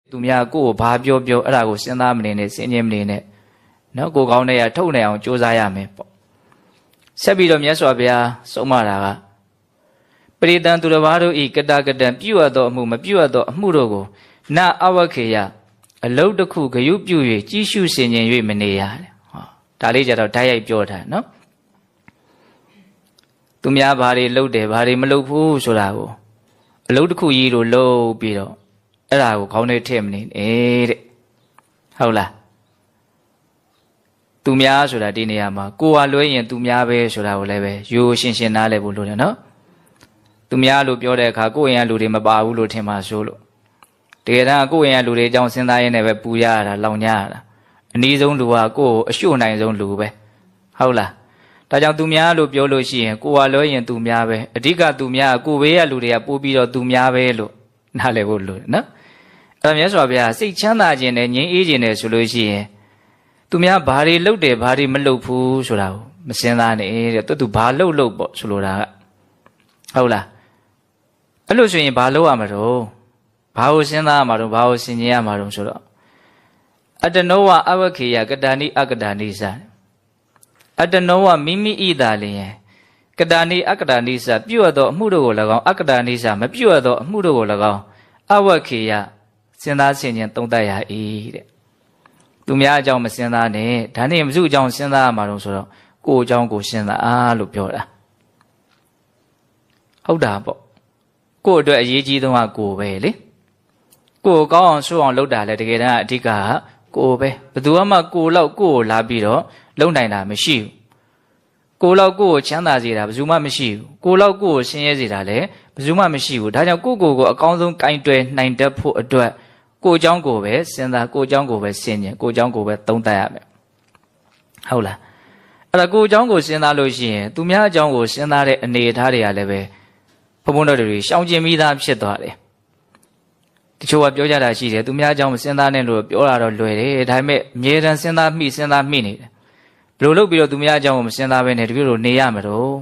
သူများကိုယ်ဘာပြောပြောအဲ့ဒါကိုစဉ်းစားမနေနဲ့စဉ်းကျင်မနေနဲ့နော်ကိုကောင်းတဲ့ရထုတ်နိုင်အောင်ကြိုးစားရမယ်ပေါ့ဆက်ပြီးတော့မြတ်စွာဘုရားဆုံးမတာကပရိသံသူတစ်ပါးတို့ဤကတကတံပြုအပ်သောအမှုမပြုအပ်သောအမှုတို့ကိုနအဝခေယအလုတ်တစ်ခုဂယုပြု၍ကြီးရှုဆင်ခြင်၍မနေရတဲ့ဟောဒါလေးကြတော့ဓာတ်ရိုက်ပြောတာနော်သူများဘာတွေလုပ်တယ်ဘာတွေမလုပ်ဘူးဆိုတာကိုအလုတ်တစ်ခုကြီးတို့လုပ်ပြီးတော့အဲ့ဒါကိုခေါင်းထဲထည့်မနေနဲ့တဲ့ဟုတ်လားသူများဆိုတာဒီနေရာမှာကိုယ်ဟာလွဲရင်သူများပဲဆိုတာကိုလည်းပဲရိုးရှင်းရှင်းနားလည်ဖို့လိုတယ်နော်သူများလို့ပြောတဲ့အခါကိုယ့်ရင်ကလူတွေမပါဘူးလို့ထင်ပါဆိုလို့တကယ်တမ်းကိုယ့်ရင်ကလူတွေအကြောင်းစဉ်းစားရင်းနဲ့ပဲပူရတာလောင်ကြရတာအနည်းဆုံးလူကကိုယ့်ကိုအရှုနိုင်ဆုံးလူပဲဟုတ်လားဒါကြောင့်သူများလို့ပြောလို့ရှိရင်ကိုယ်ဟာလွဲရင်သူများပဲအဓိကသူများကိုယ်ဘေးကလူတွေကပို့ပြီးတော့သူများပဲလို့နားလည်ဖို့လိုတယ်နော်အဲ့ဒါမြတ်စွာဘုရားစိတ်ချမ်းသာခြင်းနဲ့ငြိမ်းအေးခြင်းနဲ့ဆိုလို့ရှိရင်သူများဘာတွေလုပ်တယ်ဘာတွေမလုပ်ဘူးဆိုတာကိုမစင်စားနဲ့တဲ့သူဘာလုပ်ပေါ့ဆိုလိုတာကဟုတ်လားအဲ့လို့ဆိုရင်ဘာလုပ်ရမှာတော့ဘာကိုစဉ်းစားရမှာတော့ဘာကိုဆင်ခြင်ရမှာတော့ဆိုတော့အတ္တနောဝအဝခေယကတာနိအကတာနိစအတ္တနောဝမိမိဣတာလျင်ကတာနိအကတာနိစပြုတ်သောအမှုတို့ကို၎င်းအကတာနိစမပြုတ်သောအမှုတို့ကို၎င်းအဝခေယစဉ်းစားဆင်ခြင်သုံးသပ်ရ၏တဲ့သူများအကြောင်းမစဉ်းစားနဲ့ဒါနဲ့မစုအကြောင်းစဉ်းစားရမှာတော့ဆိုတော့ကိုယ်အကြောင်းကိုစဉ်းစားအားလို့ပြောတာဟုတ်တာပေါ့ကိုယ့်အတွက်အရေးကြီးဆုံးကကိုယ်ပဲလေကိုယ်ကောင်းအောင်ဆိုးအောင်လုပ်တာလဲတကယ်တမ်းအဓိကကိုယ်ပဲဘယ်သူမှကိုယ်လောက်ကိုယ်ကိုလာပြီးတော့လုံနိုင်တာမရှိဘူးကိုယ်လောက်ကိုယ်ကိုချမ်းသာစေတာဘယ်သူမှမရှိဘူးကိုယ်လောက်ကိုယ်ကိုဆင်းရဲစေတာလည်းဘယ်သူမှမရှိဘူးဒါကြောင့်ကိုယ့်ကိုယ်ကိုအကောင်းဆုံးကင်တွယ်နိုင်တတ်ဖို့အတွက်ကိုယ်အကြောင်းကိုပဲစဉ်းစားကိုယ်အကြောင်းကိုပဲဆင်ခြင်ကိုယ်အကြောင်းကိုပဲသုံးသပ်ရမယ်ဟုတ်လားအဲ့ဒါကိုယ်အကြောင်းကိုစဉ်းစားလို့ရှိရင်သူများအကြောင်းကိုစဉ်းစားတဲ့အနေအထားတွေကလည်းပဲဘုံဘုံတော်တွေရှောင်ကျင်မိသားဖြစ်သွားတယ်တချို့ကပြောကြတာရှိတယ်သူများအကြောင်းမစဉ်းစားနဲ့လို့ပြောတာတော့လွယ်တယ်ဒါပေမဲ့အမြဲတမ်းစဉ်းစားမိနေတယ်ဘယ်လိုလုပ်ပြီးတော့သူများအကြောင်းကိုမစဉ်းစားဘဲနဲ့တပြည့်လို့နေရမှာတော့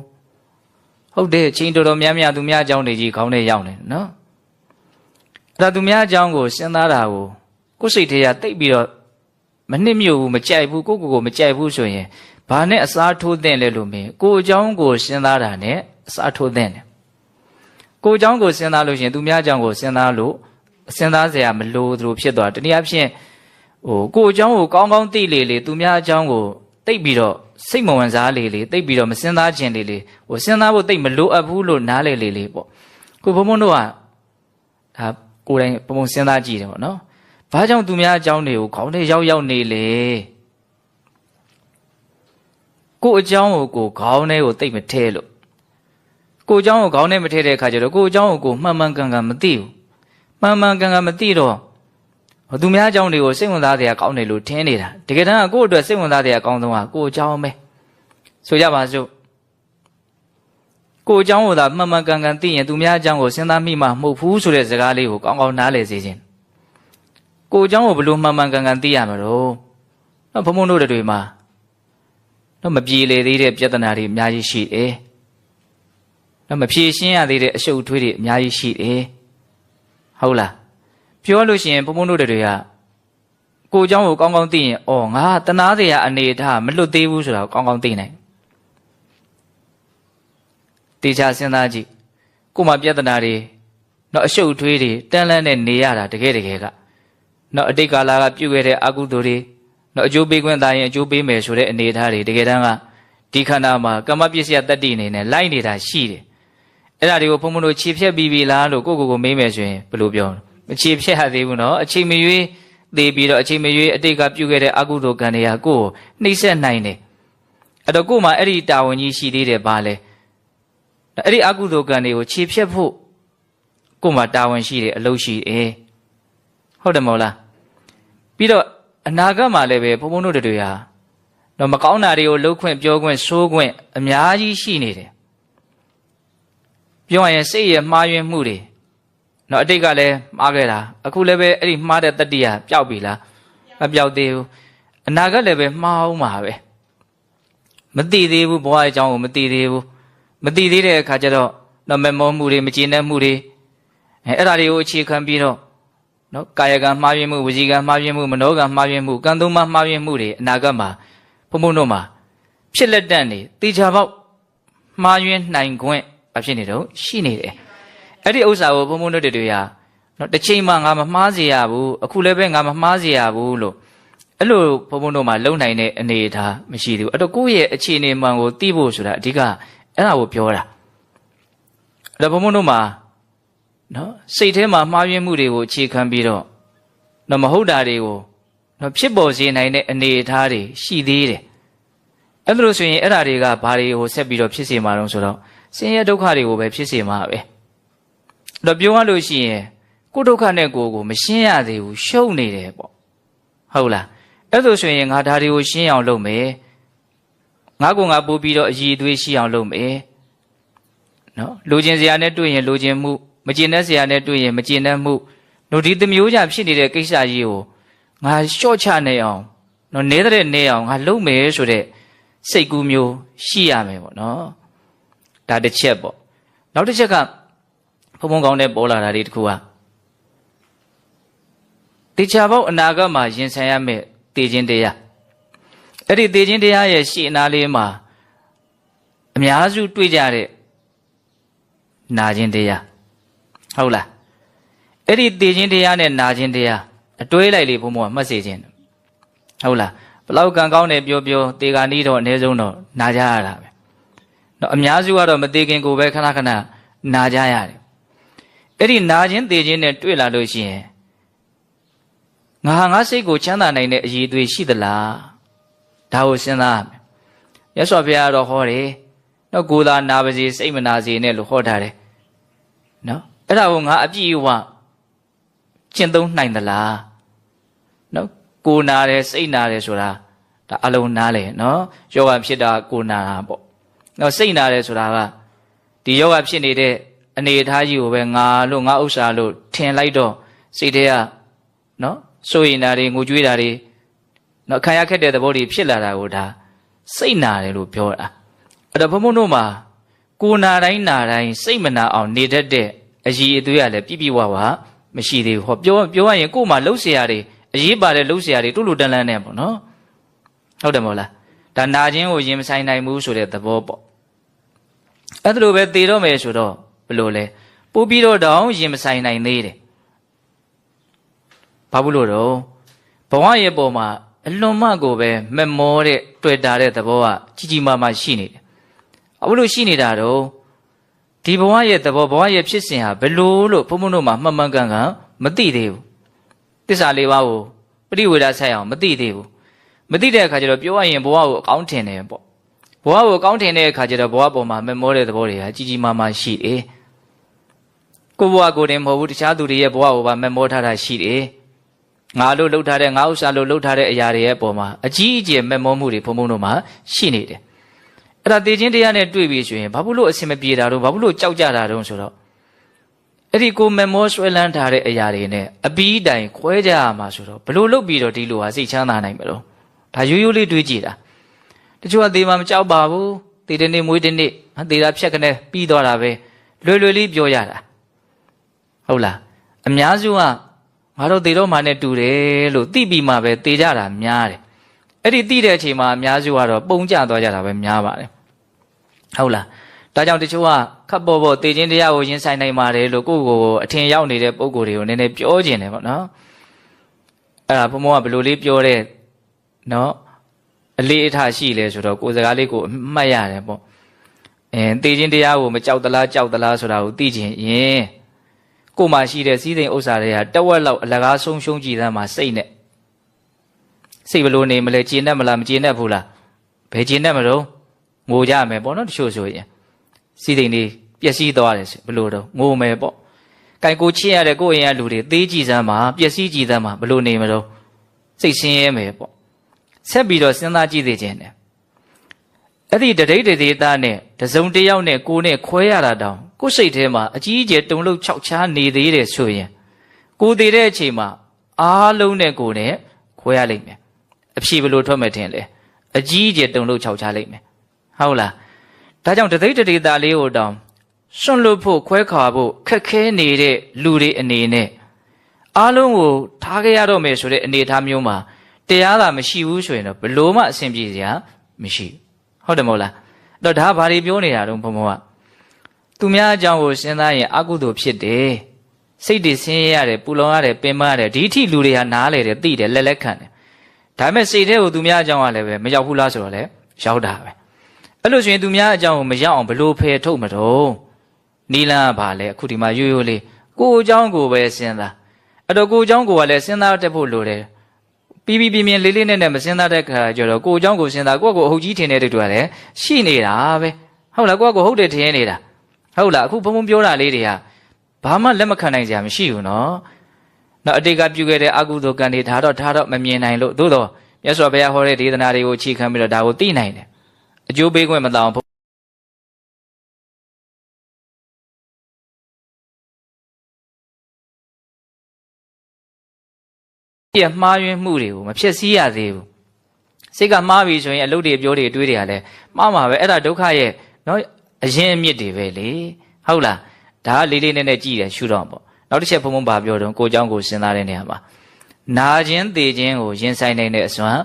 ဟုတ်တယ်ချိန်တော်တော်များများသူများအကြောင်းတွေကြီးခေါင်းထဲရောက်နေနော်အဲ့ဒါသူများအကြောင်းကိုစဉ်းစားတာကိုကိုယ်စိတ်ထဲကတိတ်ပြီးတော့မနှစ်မြို့ဘူးမကြိုက်ဘူးကိုမကြိုက်ဘူးဆိုရင်ဘာနဲ့အစားထိုးသင့်လဲလို့မင်းကိုယ်အကြောင်းကိုစဉ်းစားတာနဲ့အစားထိုးသင့်တယ်ကိုယ်အကြောင်းကိုစဉ်းစားလို့ရှိရင်သူများအကြောင်းကိုစဉ်းစားလို့စဉ်းစားစရာမလိုသလိုဖြစ်သွားတနည်းအားဖြင့်ကိုယ်အကြောင်းကိုကောင်းကောင်းသိလေသူများအကြောင်းကိုတိတ်ပြီးတော့စိတ်မဝင်စားလေတိတ်ပြီးတော့မစဉ်းစားခြင်းလေစဉ်းစားဖို့တိတ်မလိုအပ်ဘူးလို့နားလေပေါ့ကိုဘုံဘုံတို့ကဒါကိုယ်တိုင်ပုံစဉ်းစားကြည့်တယ်ပေါ့နော်ဘာကြောင့်သူများအကြောင်းတွေကိုခေါင်းထဲရောက်နေလေကိုယ်အကြောင်းကိုခေါင်းထဲကိုတိတ်မထဲလို့ကိုယ်အကြောင်းကိုခေါင်းထဲမထဲတဲ့အခါကျတော့ကိုယ်အကြောင်းကိုမှန်မှန်ကန်ကန်မသိဘူးမှန်မှန်ကန်ကန်မသိတော့သူများအကြောင်းတွေကိုစိတ်ဝင်စားတဲ့အကောင်းတယ်လို့ထင်နေတာတကယ်တမ်းကကိုယ့်အတွက်စိတ်ဝင်စားတဲ့အကောင်းဆုံးကကိုယ်အကြောင်းပဲဆိုကြပါစို့ကိုယ်အကြောင်းကိုသာမှန်မှန်ကန်ကန်သိရင်သူများအကြောင်းကိုစဉ်းစားမိမှမဟုတ်ဘူးဆိုတဲ့စကားလေးကိုကောင်းကောင်းနားလည်စေခြင်းကိုယ်အကြောင်းကိုဘယ်လိုမှန်မှန်ကန်ကန်သိရမှာတော့ဘုံဘုံတို့တွေမှာတော့မပြေလေသေးတဲ့ပြဿနာတွေအများကြီးရှိတယ်တော့မဖြေရှင်းရသေးတဲ့အရှုပ်အထွေးတွေအများကြီးရှိတယ်ဟုတ်လားပြောလို့ရှိရင်ဘုံဘုံတို့တွေကကိုယ်အကြောင်းကိုကောင်းကောင်းသိရင်ငါတနာစရာအနေအထားမလွတ်သေးဘူးဆိုတာကိုကောင်းကောင်းသိနိုင်တေချာစဉ်းစားကြည့်ကိုယ်မှာပြဿနာတွေတော့အရှုပ်အထွေးတွေတန်းလန်းနဲ့နေရတာတကယ်တော့အတိတ်ကာလကပြုခဲ့တဲ့အကုသိုလ်တွေတော့အကျိုးပေးခွင့်သာရင်အကျိုးပေးမယ်ဆိုတဲ့အနေအထားတွေတကယ်တမ်းကဒီခန္ဓာမှာကမ္မပစ္စယတတ္တိအနေနဲ့လိုက်နေတာရှိတယ်အဲ့ဒါတွေကိုဘုံဘုံတို့ခြေဖြတ်ပြီးပြီလားလို့ကိုမေးမယ်ဆိုရင်ဘယ်လိုပြောမခြေဖြတ်ရသေးဘူးနော်အချိန်မရွေးသေပြီးတော့အချိန်မရွေးအတိတ်ကပြုခဲ့တဲ့အကုသိုလ်ကံတွေကကိုယ်နှိမ့်ဆက်နိုင်တယ်အဲ့တော့ကိုယ်မှာအဲ့ဒီတာဝန်ကြီးရှိသေးတယ်ဘာလဲအဲ့ဒီအကုသိုလ်ကံတွေကိုခြေဖြတ်ဖို့ကိုယ်မှာတာဝန်ရှိတယ်အလုပ်ရှိတယ်ဟုတ်တယ်မဟုတ်လားပြီးတော့အနာဂတ်မှာလည်းပဲဘုံဘုံတို့တွေဟာတော့မကောင်းတာတွေကိုလှုပ်ခွင့်ပြောခွင့်ဆိုးခွင့်အများကြီးရှိနေတယ်ပြောရရင်စိတ်ရဲ့မှားယွင်းမှုတွေနော်အတိတ်ကလည်းမှားခဲ့တာအခုလည်းပဲအဲ့ဒီမှားတဲ့တတ္တိယပျောက်ပြီလားမပျောက်သေးဘူးအနာဂတ်လည်းပဲမှားအောင်မှာပဲမသိသေးဘူးဘဝအကြောင်းကိုမသိသေးဘူးမသိသေးတဲ့အခါကျတော့မမောမှုတွေမကျေနပ်မှုတွေအဲ့ဒါတွေကိုအခြေခံပြီးတော့ နော်ကာယကံမှားယွင်းမှုဝစီကံမှားယွင်းမှုမနောကံမှားယွင်းမှုကံသုံးပါးမှားယွင်းမှုတွေအနာဂတ်မှာဘုံဘုံတို့မှာဖြစ်လက်တန့်နေတေချာပေါက်မှားယွင်းနိုင်ခွင့်အဖြစ်နေတော့ရှိနေတယ်အဲ့ဒီဥစ္စာကိုဘုံဘုံတို့တွေကနော်တစ်ချိန်မှငါမမှားစေရဘူးအခုလည်းပဲငါမမှားစေရဘူးလို့အဲ့လိုဘုံဘုံတို့မှာလုံနိုင်တဲ့အနေအထားမရှိသေးဘူးအဲ့တော့ကိုယ့်ရဲ့အခြေအနေမှန်ကိုသိဖို့ဆိုတာအဓိကအဲ့ဒါကိုပြောတာအဲ့တော့ဘုံဘုံတို့မှာနော်စိတ်ထဲမှာမှားယွင်းမှုတွေကိုအခြေခံပြီးတော့နော်မဟုတ်တာတွေကိုနော်ဖြစ်ပေါ်စေနိုင်တဲ့အနေအထားတွေရှိသေးတယ်အဲ့လိုဆိုရင်အဲ့ဓာတွေကဘာတွေကိုဆက်ပြီးတော့ဖြစ်စေမှာတော့ဆိုတော့ဆင်းရဲဒုက္ခတွေကိုပဲဖြစ်စေမှာပဲအဲ့တော့ပြောရလို့ရှိရင်ကိုယ်ဒုက္ခနဲ့ကိုယ်ကိုမရှင်းရသေးဘူးရှုံနေတယ်ပေါ့ဟုတ်လားအဲ့လိုဆိုရင်ငါဓာတွေကိုရှင်းအောင်လုပ်မယ်ငါကိုငါပို့ပြီးတော့အည်အသွေးရှိအောင်လုပ်မယ်နော်လိုချင်စရာနဲ့တွေ့ရင်လိုချင်မှုမကျင်တဲ့စရာနဲ့တွေ့ရင်မကျင်တဲ့မှုတို့ဒီသမျိုးကြဖြစ်နေတဲ့ကိစ္စကြီးကိုငါလျှော့ချနေအောင်နော်နေတဲ့နေအောင်ငါလုပ်မယ်ဆိုတဲ့စိတ်ကူးမျိုးရှိရမယ်ပေါ့နော်ဒါတစ်ချက်ပေါ့နောက်တစ်ချက်ကဘုံဘုံကောင်းတဲ့ပေါ်လာတာလေးတစ်ခုကတေချာပေါက်အနာဂတ်မှာရင်ဆိုင်ရမယ့်တည်ခြင်းတရားအဲ့ဒီတည်ခြင်းတရားရဲ့ရှေ့အနာလေးမှာအများစုတွေ့ကြတဲ့နာခြင်းတရားဟုတ်လားအဲ့ဒီတည်ခြင်းတရားနဲ့နာခြင်းတရားအတွဲလိုက်လေဘုံဘုံကမှတ်စေခြင်းဟုတ်လားဘလောက်ကံကောင်းတယ်ပြောပြောတေဂာနီးတော့အနည်းဆုံးတော့နာကြရတာပဲတော့အများစုကတော့မသေးခင်ကိုပဲခဏခဏနာကြရတယ်အဲ့ဒီနာခြင်းသေခြင်းနဲ့တွေ့လာလို့ရှိရင်ငါစိတ်ကိုချမ်းသာနိုင်တဲ့အရေးအသွေးရှိသလားဒါကိုစဉ်းစားရမယ်မြတ်စွာဘုရားတော့ဟောတယ်နော်ကိုယ်သာနာပါစေစိတ်မနာစေနဲ့လို့ဟောထားတယ်နော်အဲ့ဒါကိုငါအပြည့်အဝကျင့်သုံးနိုင်သလားနော်ကိုနာတယ်စိတ်နာတယ်ဆိုတာဒါအလုံးနားလေနော်ယောဂဖြစ်တာကိုနာတာပေါ့နော်စိတ်နာတယ်ဆိုတာကဒီယောဂဖြစ်နေတဲ့အနေအထားကြီးကိုပဲငါလို့ငါဥစ္စာလို့ထင်လိုက်တော့စိတ်ထဲကနော်စိုးရင်တာတွေငိုကြွေးတာတွေနော်ခံရခက်တဲ့သဘောတွေဖြစ်လာတာကိုဒါစိတ်နာတယ်လို့ပြောတာအဲ့တော့ဘုံဘုံတို့မှာကိုနာတိုင်းနာတိုင်းစိတ်မနာအောင်နေတတ်တဲ့အည်အသွေးကလည်းပြည့်ပြည့်ဝဝမရှိသေးဘူးဟောပြောရရင်ကို့မှာလှုပ်เสียရတယ်အရေးပါတဲ့လှုပ်เสียရတယ်တူတူတန်လန်းနဲ့ပေါ့နော်ဟုတ်တယ်မဟုတ်လားဒါနာခြင်းကိုရင်မဆိုင်နိုင်ဘူးဆိုတဲ့သဘောပေါ့အဲ့ဒါလိုပဲသေတော့မယ်ဆိုတော့ဘယ်လိုလဲပို့ပြီးတော့တောင်ရင်မဆိုင်နိုင်သေးတယ်ဘာလို့တော့ဘဝရဲ့ပုံမှာအလွန်မှကိုပဲမမောတဲ့တွေ့တာတဲ့သဘောကကြီးကြီးမားမားရှိနေတယ်ဘာလို့ရှိနေတာတော့ဒီဘဝရဲ့သဘောဘဝရဲ့ဖြစ်စဉ်ဟာဘယ်လို့ဘုံဘုံတို့မှာမှန်မှန်ကန်ကန်မသိသေးဘူးသစ္စာလေးပါးကိုပရိဝေဒဆက်အောင်မသိသေးဘူးမသိတဲ့အခါကျတော့ပြောရရင်ဘဝကိုအကောင်းထင်တယ်ပေါ့ဘဝကိုအကောင်းထင်တဲ့အခါကျတော့ဘဝပေါ်မှာမမောတဲ့သဘောတွေကကြီးကြီးမားမားရှိတယ်ကိုဘဝကိုတင်မဟုတ်ဘူးတခြားသူတွေရဲ့ဘဝကိုပါမမောထားတာရှိတယ်ငါလို့လှုပ်ထားတဲ့ငါဥစ္စာလို့လှုပ်ထားတဲ့အရာတွေရဲ့ပုံမှာအကြီးအကျယ်မမောမှုတွေဘုံဘုံတို့မှာရှိနေတယ်အဲ့ဒါသိချင်းတရားနဲ့တွေ့ပြီဆိုရင်ဘာလို့အဆင်မပြေတာတော့ဘာလို့ကြောက်ကြတာတော့ဆိုတော့အဲ့ဒီကိုမမောဆွဲလန်းထားတဲ့အရာတွေနဲ့အပီးတိုင်ခွဲကြရမှာဆိုတော့ဘလို့လုပ်ပြီးတော့ဒီလိုဟာစိတ်ချမ်းသာနိုင်မလို့ဒါရိုးရိုးလေးတွေးကြည့်တာတချို့ကသေမှမကြောက်ပါဘူးသေတဲ့နေ့မွေးတဲ့နေ့သေတာဖြတ်ကနေပြီးသွားတာပဲလွယ်လွယ်လေးပြောရတာဟုတ်လားအများစုကငါတို့သေတော့မှနဲ့တူတယ်လို့သိပြီးမှပဲသေကြတာများတယ်အဲ့ဒီသိတဲ့အချိန်မှာအများစုကတော့ပုံကျသွားကြတာပဲများပါတယ်ဟုတ်လားဒါကြောင့်တချို့ကခပ်ပေါ်ပေါ်သေခြင်းတရားကိုရင်ဆိုင်နိုင်ပါတယ်လို့ကိုယ့်ကိုယ်အထင်ရောက်နေတဲ့ပုံကိုယ်တွေကိုနည်းနည်းပြောခြင်းတယ်ပေါ့နော်အဲ့ဒါဘုံဘုံကဘယ်လိုလေးပြောတဲ့နော်အလေးအထားရှိလဲဆိုတော့ကိုယ်စကားလေးကိုမှတ်ရတယ်ပေါ့သေခြင်းတရားကိုမကြောက်သလားကြောက်သလားဆိုတာကိုသိခြင်းရင်ကိုယ်မှာရှိတဲ့စည်းစိမ်ဥစ္စာတွေကတဝက်လောက်အလကားဆုံးရှုံးကြည့်သမ်းမှာစိတ်နဲ့စိတ်ဘလို့နေမလဲကျဉ်တတ်မလားမကျဉ်တတ်ဘူးလားဘယ်ကျဉ်တတ်မလို့ငိုကြမယ်ပေါ့နော်တချို့ဆိုရင်စည်းစိမ်တွေပျက်စီးသွားတယ်ဘလို့တော့ငိုမယ်ပေါ့ကဲကိုချစ်ရတဲ့ကိုယ့်အိမ်ကလူတွေသေးကြည့်စမ်းမှာပျက်စီးကြည့်စမ်းမှာဘလို့နေမလို့စိတ်ဆင်းရဲမယ်ပေါ့ဆက်ပြီးတော့စဉ်းစားကြည့်သေးခြင်းနဲ့အဲ့ဒီတတိတသေးသားနဲ့တစုံတယောက်နဲ့ကိုနဲ့ခွဲရတာတောင်ကိုယ်စိတ်ထဲမှာအကြီးအကျယ်တုန်လှုပ်ခြောက်ခြားနေသေးတယ်ဆိုရင်ကိုသေးတဲ့အချိန်မှာအားလုံးနဲ့ကိုနဲ့ခွဲရလိမ့်မယ်အဖြေဘယ်လိုထွက်မယ်ထင်လဲအကြီးအကျယ်တုန်လှုပ်ခြောက်ခြားလိမ့်မယ်ဟုတ်လားဒါကြောင့်တသိတတိသားလေးကိုတောင်စွန့်လွတ်ဖို့ခွဲခါဖို့ခက်ခဲနေတဲ့လူတွေအနေနဲ့ အားလုံးကိုထားခဲ့ရတော့မယ်ဆိုတဲ့အနေအထားမျိုးမှာတရားသာမရှိဘူးဆိုရင်တော့ဘလို့မှအဆင်ပြေစရာမရှိဟုတ်တယ်မဟုတ်လားအဲ့တော့ဒါဘာတွေပြောနေတာတော့ဘုံဘုံကသူများအကြောင်းကိုစဉ်းစားရင်အကုသိုလ်ဖြစ်တယ်စိတ်တွေဆင်းရဲရတယ်ပူလောင်ရတယ်ပင်ပန်းရတယ်ဒီအထိလူတွေဟာနားလေတယ်သိတယ်လက်ခံတယ်ဒါပေမဲ့စိတ်ထဲကိုသူများအကြောင်းကလည်းပဲမရောက်ဘူးလားဆိုတော့လေရောက်တာပဲအဲ့လိုဆိုရင်သူများအကြောင်းကိုမရောက်အောင်ဘလို့ဖယ်ထုတ်မတော့နီလန်းကဘာလဲအခုဒီမှာရိုးရိုးလေးကိုယ်အကြောင်းကိုပဲစဉ်းစားအဲ့တော့ကိုယ်အကြောင်းကိုကလည်းစဉ်းစားတတ်ဖို့လိုတယ်ပြီးပြင်းလေးလေးနဲ့မစဉ်းစားတဲ့ခါကျတော့ကိုယ်အကြောင်းကိုစဉ်းစားကိုယ့်ကိုအဟုတ်ကြီးထင်တဲ့တူကလည်းရှိနေတာပဲဟုတ်လားကိုယ့်ကိုဟုတ်တယ်ထင်နေတာဟုတ်လားအခုဘုံဘုံပြောတာလေးတွေကဘာမှလက်မခံနိုင်ကြမရှိဘူးနော်နောက်အတိတ်ကပြုခဲ့တဲ့အကုသိုလ်ကံတွေဒါတော့မမြင်နိုင်လို့သို့တော့မြတ်စွာဘုရားဟောတဲ့ဒေသနာတွေကိုအခြေခံပြီးတော့ဒါကိုသိနိုင်တယ်အကျိုးပေးခွင့်မတောင်းပြမှားယွင်းမှုတွေကိုမဖြစ်စည်းရသေးဘူးစိတ်ကမှားပြီဆိုရင်အလုပ်တွေပြောတွေတွေးတွေကလည်းမှားမှာပဲအဲ့ဒါဒုက္ခရဲ့နော်အရင်အမြစ်တွေပဲလေဟုတ်လားဒါကလေးလေးနဲ့ကြည့်တယ်ရှုတော့ပေါ့နောက်တစ်ချက်ဘုံဘုံပါပြောတော့ကိုเจ้าကိုစဉ်းစားတဲ့နေရာမှာနာခြင်းသေခြင်းကိုရင်ဆိုင်နိုင်တဲ့အစွမ်း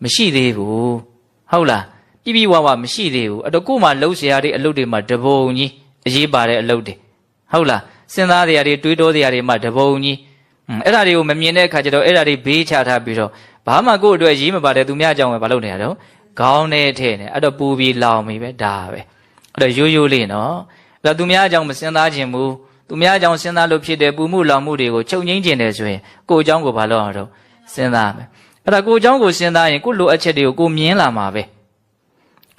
မရှိသေးဘူးဟုတ်လားပြဝမရှိသေးဘူးအဲ့တော့ကို့မှာလှုပ်ရှားတဲ့အလုပ်တွေမှာတပုံကြီးအရေးပါတဲ့အလုပ်တွေဟုတ်လားစဉ်းစားတဲ့အရာတွေတွေးတောတဲ့အရာတွေမှာတပုံကြီးအဲ့ဒါတွေကိုမမြင်တဲ့အခါကျတော့အဲ့ဒါတွေဘေးချထားပြီးတော့ဘာမှကိုယ့်အတွက်ရေးမပါတဲ့သူများအကြောင်းပဲမလုပ်နေရတော့ခေါင်းနဲ့ထဲနဲ့အဲ့တော့ပူပြီးလောင်ပြီပဲဒါပဲအဲ့တော့ရိုးရိုးလေးနော်အဲ့တော့သူများအကြောင်းမစဉ်းစားခြင်းဘူးသူများအကြောင်းစဉ်းစားလို့ဖြစ်တဲ့ပူမှုလောင်မှုတွေကိုချုပ်ငိမ့်ခြင်းတယ်ဆိုရင်ကိုယ်အကြောင်းကိုဘာလုပ်အောင်တော့စဉ်းစားမယ်အဲ့ဒါကိုယ်အကြောင်းကိုစဉ်းစားရင်ကိုယ်လိုအပ်ချက်တွေကိုကိုမြင်လာမှာပဲ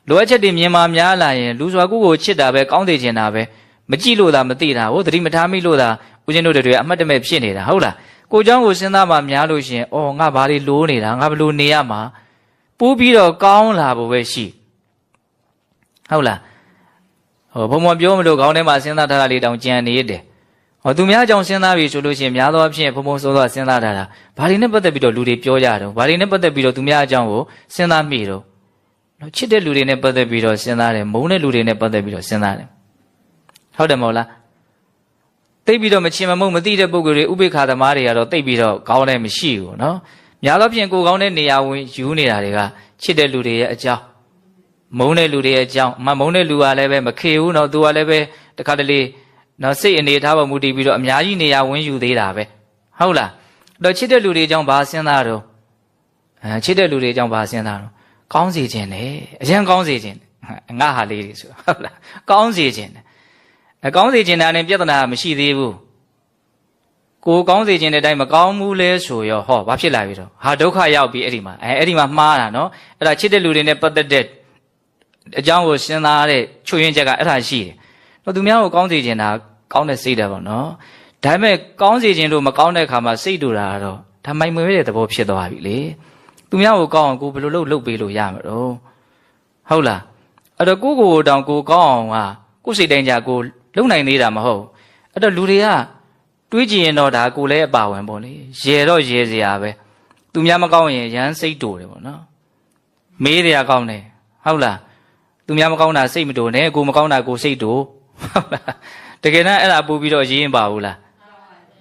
လိုအပ်ချက်တွေမြင်မှာများလာရင်လူစွာကိုယ်ချစ်တာပဲကောင်းသိချင်တာပဲမကြည့်လို့သာမသိတာဟိုသတိမထားမိလို့သာဦးဇင်းတို့တွေအမှတ်တမဲ့ဖြစ်နေတာဟုတ်လားကိုเจ้าကိုစဉ်းစားမှများလို့ရှင်အော်ငါဘာတွေလိုးနေတာငါဘယ်လိုနေရမှာပူးပြီးတော့ကောင်းလာဖို့ပဲရှိဟုတ်လားဟောဘုံဘပြောမလို့ခေါင်းထဲမှာစဉ်းစားထားတာလေးတောင်ကြံနေရတယ်ဟောသူများကြောင့်စဉ်းစားပြီဆိုလို့ရှိရင်များသောအားဖြင့်ဘုံဘစောစောစဉ်းစားထားတာဘာတွေနဲ့ပတ်သက်ပြီးတော့လူတွေပြောကြတော့ဘာတွေနဲ့ပတ်သက်ပြီးတော့သူများအကြောင်းကိုစဉ်းစားမိတော့နော်ချစ်တဲ့လူတွေနဲ့ပတ်သက်ပြီးတော့စဉ်းစားတယ်မုန်းတဲ့လူတွေနဲ့ပတ်သက်ပြီးတော့စဉ်းစားတယ်ဟုတ်တယ်မဟုတ်လားသိပြီးတော့မချင်မမုံမသိတဲ့ပုဂ္ဂိုလ်တွေဥပိ္ပခာသမားတွေကတော့သိပြီးတော့ကောင်းတယ်မရှိဘူးနော်များသောဖြင့်ကိုကောင်းတဲ့နေရာဝင်ယူနေတာတွေကချစ်တဲ့လူတွေရဲ့အကြောင်းမုန်းတဲ့လူတွေရဲ့အကြောင်းမုန်းတဲ့လူကလည်းပဲမခေဘူးနော်သူကလည်းပဲတခါတလေနော်စိတ်အနေထားပေါ်မူတည်ပြီးတော့အများကြီးနေရာဝင်ယူသေးတာပဲဟုတ်လားတော့ချစ်တဲ့လူတွေအကြောင်းဘာစဉ်းစားတော့ချစ်တဲ့လူတွေအကြောင်းဘာစဉ်းစားတော့ကောင်းစေခြင်းလေအရင်ကောင်းစေခြင်းငါဟာလေးတွေဆိုဟုတ်လားကောင်းစေခြင်းအကောင်းစေခြင်းနဲ့ပြဿနာမရှိသေးဘူးကိုကောင်းစေခြင်းတဲ့အတိုင်းမကောင်းဘူးလဲဆိုရောဟောဘာဖြစ်လာပြီတော့ဟာဒုက္ခရောက်ပြီအဲ့ဒီမှာမှားတာနော်အဲ့ဒါချစ်တဲ့လူတွေနဲ့ပတ်သက်တဲ့အကြောင်းကိုစဉ်းစားတဲ့ချွေရင်ချက်ကအဲ့ဒါရှိတယ်တော့သူများကိုကောင်းစေခြင်းတာကောင်းတဲ့စိတ်တယ်ပေါ့နော်ဒါပေမဲ့ကောင်းစေခြင်းတို့မကောင်းတဲ့အခါမှာစိတ်တူတာကတော့ဒါမိုင်မွေးတဲ့သဘောဖြစ်သွားပြီလေသူများကိုကောင်းအောင်ကိုဘယ်လိုလုပ်ပေးလို့ရမှာတော့ဟုတ်လားအဲ့တော့ကိုတောင်ကိုကောင်းအောင်ကကိုစိတ်တိုင်းကြကိုလုံနိုင်သေးတာမဟုတ်အဲ့တော့လူတွေကတွေးကြည့်ရင်တော့ဒါကိုလည်းအပါဝင်ပေါ့လေရေတော့ရေစရာပဲသူများမကောင်းရင်ရမ်းစိတ်တူတယ်ပေါ့နော်မေးတယ်ကောင်းတယ်ဟုတ်လားသူများမကောင်းတာစိတ်မတူနဲ့ကိုမကောင်းတာကိုစိတ်တူဟုတ်လားတကယ်တမ်းအဲ့ဒါပို့ပြီးတော့ရေးရင်ပါဘူးလား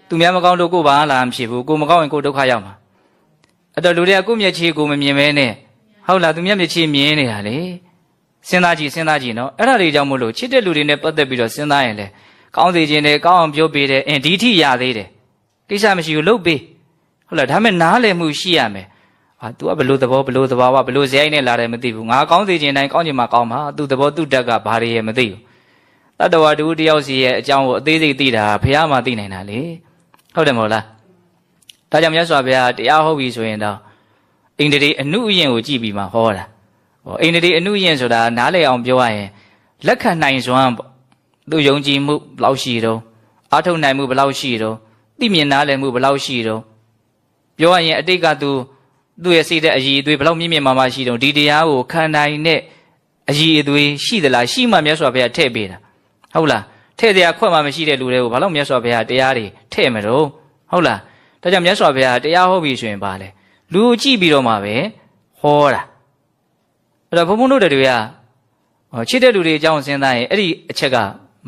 သူများမကောင်းလို့ကိုဘာလာမဖြစ်ဘူးကိုမကောင်းရင်ကိုဒုက္ခရောက်မှာအဲ့တော့လူတွေကကိုမျက်ခြေကိုမမြင်မဲနဲ့ဟုတ်လားသူမျက်ခြေမြင်နေတာလေစဉ်းစားကြည့်နော်အဲ့ဒါတွေကြောင့်မို့လို့ချစ်တဲ့လူတွေနဲ့ပတ်သက်ပြီးတော့စဉ်းစားရင်လေကောင်းစေခြင်းနဲ့ကောင်းအောင်ပြောပေးတယ်ဒီထိရသေးတယ်ကိစ္စမရှိဘူးလုပ်ပေးဟုတ်လားဒါမဲ့နားလည်မှုရှိရမယ်तू ကဘလို့သဘောဘလို့ဇယိုင်းနဲ့လာတယ်မသိဘူးငါကောင်းစေခြင်းတိုင်းကောင်းချင်မှကောင်းမှာသူ့သဘောသူ့တက်ကဘာတွေရဲ့မသိဘူးတတ္တဝါတူတယောက်စီရဲ့အကြောင်းကိုအသေးစိတ်သိတာဘုရားမှသိနိုင်တာလေဟုတ်တယ်မဟုတ်လားဒါကြောင့်မြတ်စွာဘုရားတရားဟောပြီဆိုရင်တော့အိန္ဒြေအနုအယင်ကိုကြည့်ပြီးမှဟောတာအိန္ဒြေအနုယင်ဆိုတာနားလည်အောင်ပြောရရင်လက်ခံနိုင်စွမ်းပေါ့သူယုံကြည်မှုဘယ်လောက်ရှိတော့အားထုတ်နိုင်မှုဘယ်လောက်ရှိတော့သိမြင်နားလည်မှုဘယ်လောက်ရှိတော့ပြောရရင်အတိတ်ကသူရဲ့စိတ်တဲ့အည်အသွေးဘယ်လောက်မြင့်မြတ်မာရှိတော့ဒီတရားကိုခံနိုင်တဲ့အည်အသွေးရှိသလားရှိမှမြတ်စွာဘုရားထည့်ပေးတာဟုတ်လားထည့်တရားခွက်မှမရှိတဲ့လူတွေကိုဘာလို့မြတ်စွာဘုရားတရားတွေထည့်မလို့ဟုတ်လားဒါကြောင့်မြတ်စွာဘုရားတရားဟောပြီးဆိုရင်ပါလေလူကြည့်ပြီးတော့မှပဲဟောတာအဲ့တော့ဘုန်းဘုန်းတို့တွေကချစ်တဲ့လူတွေအကြောင်းစဉ်းစားရင်အဲ့ဒီအချက်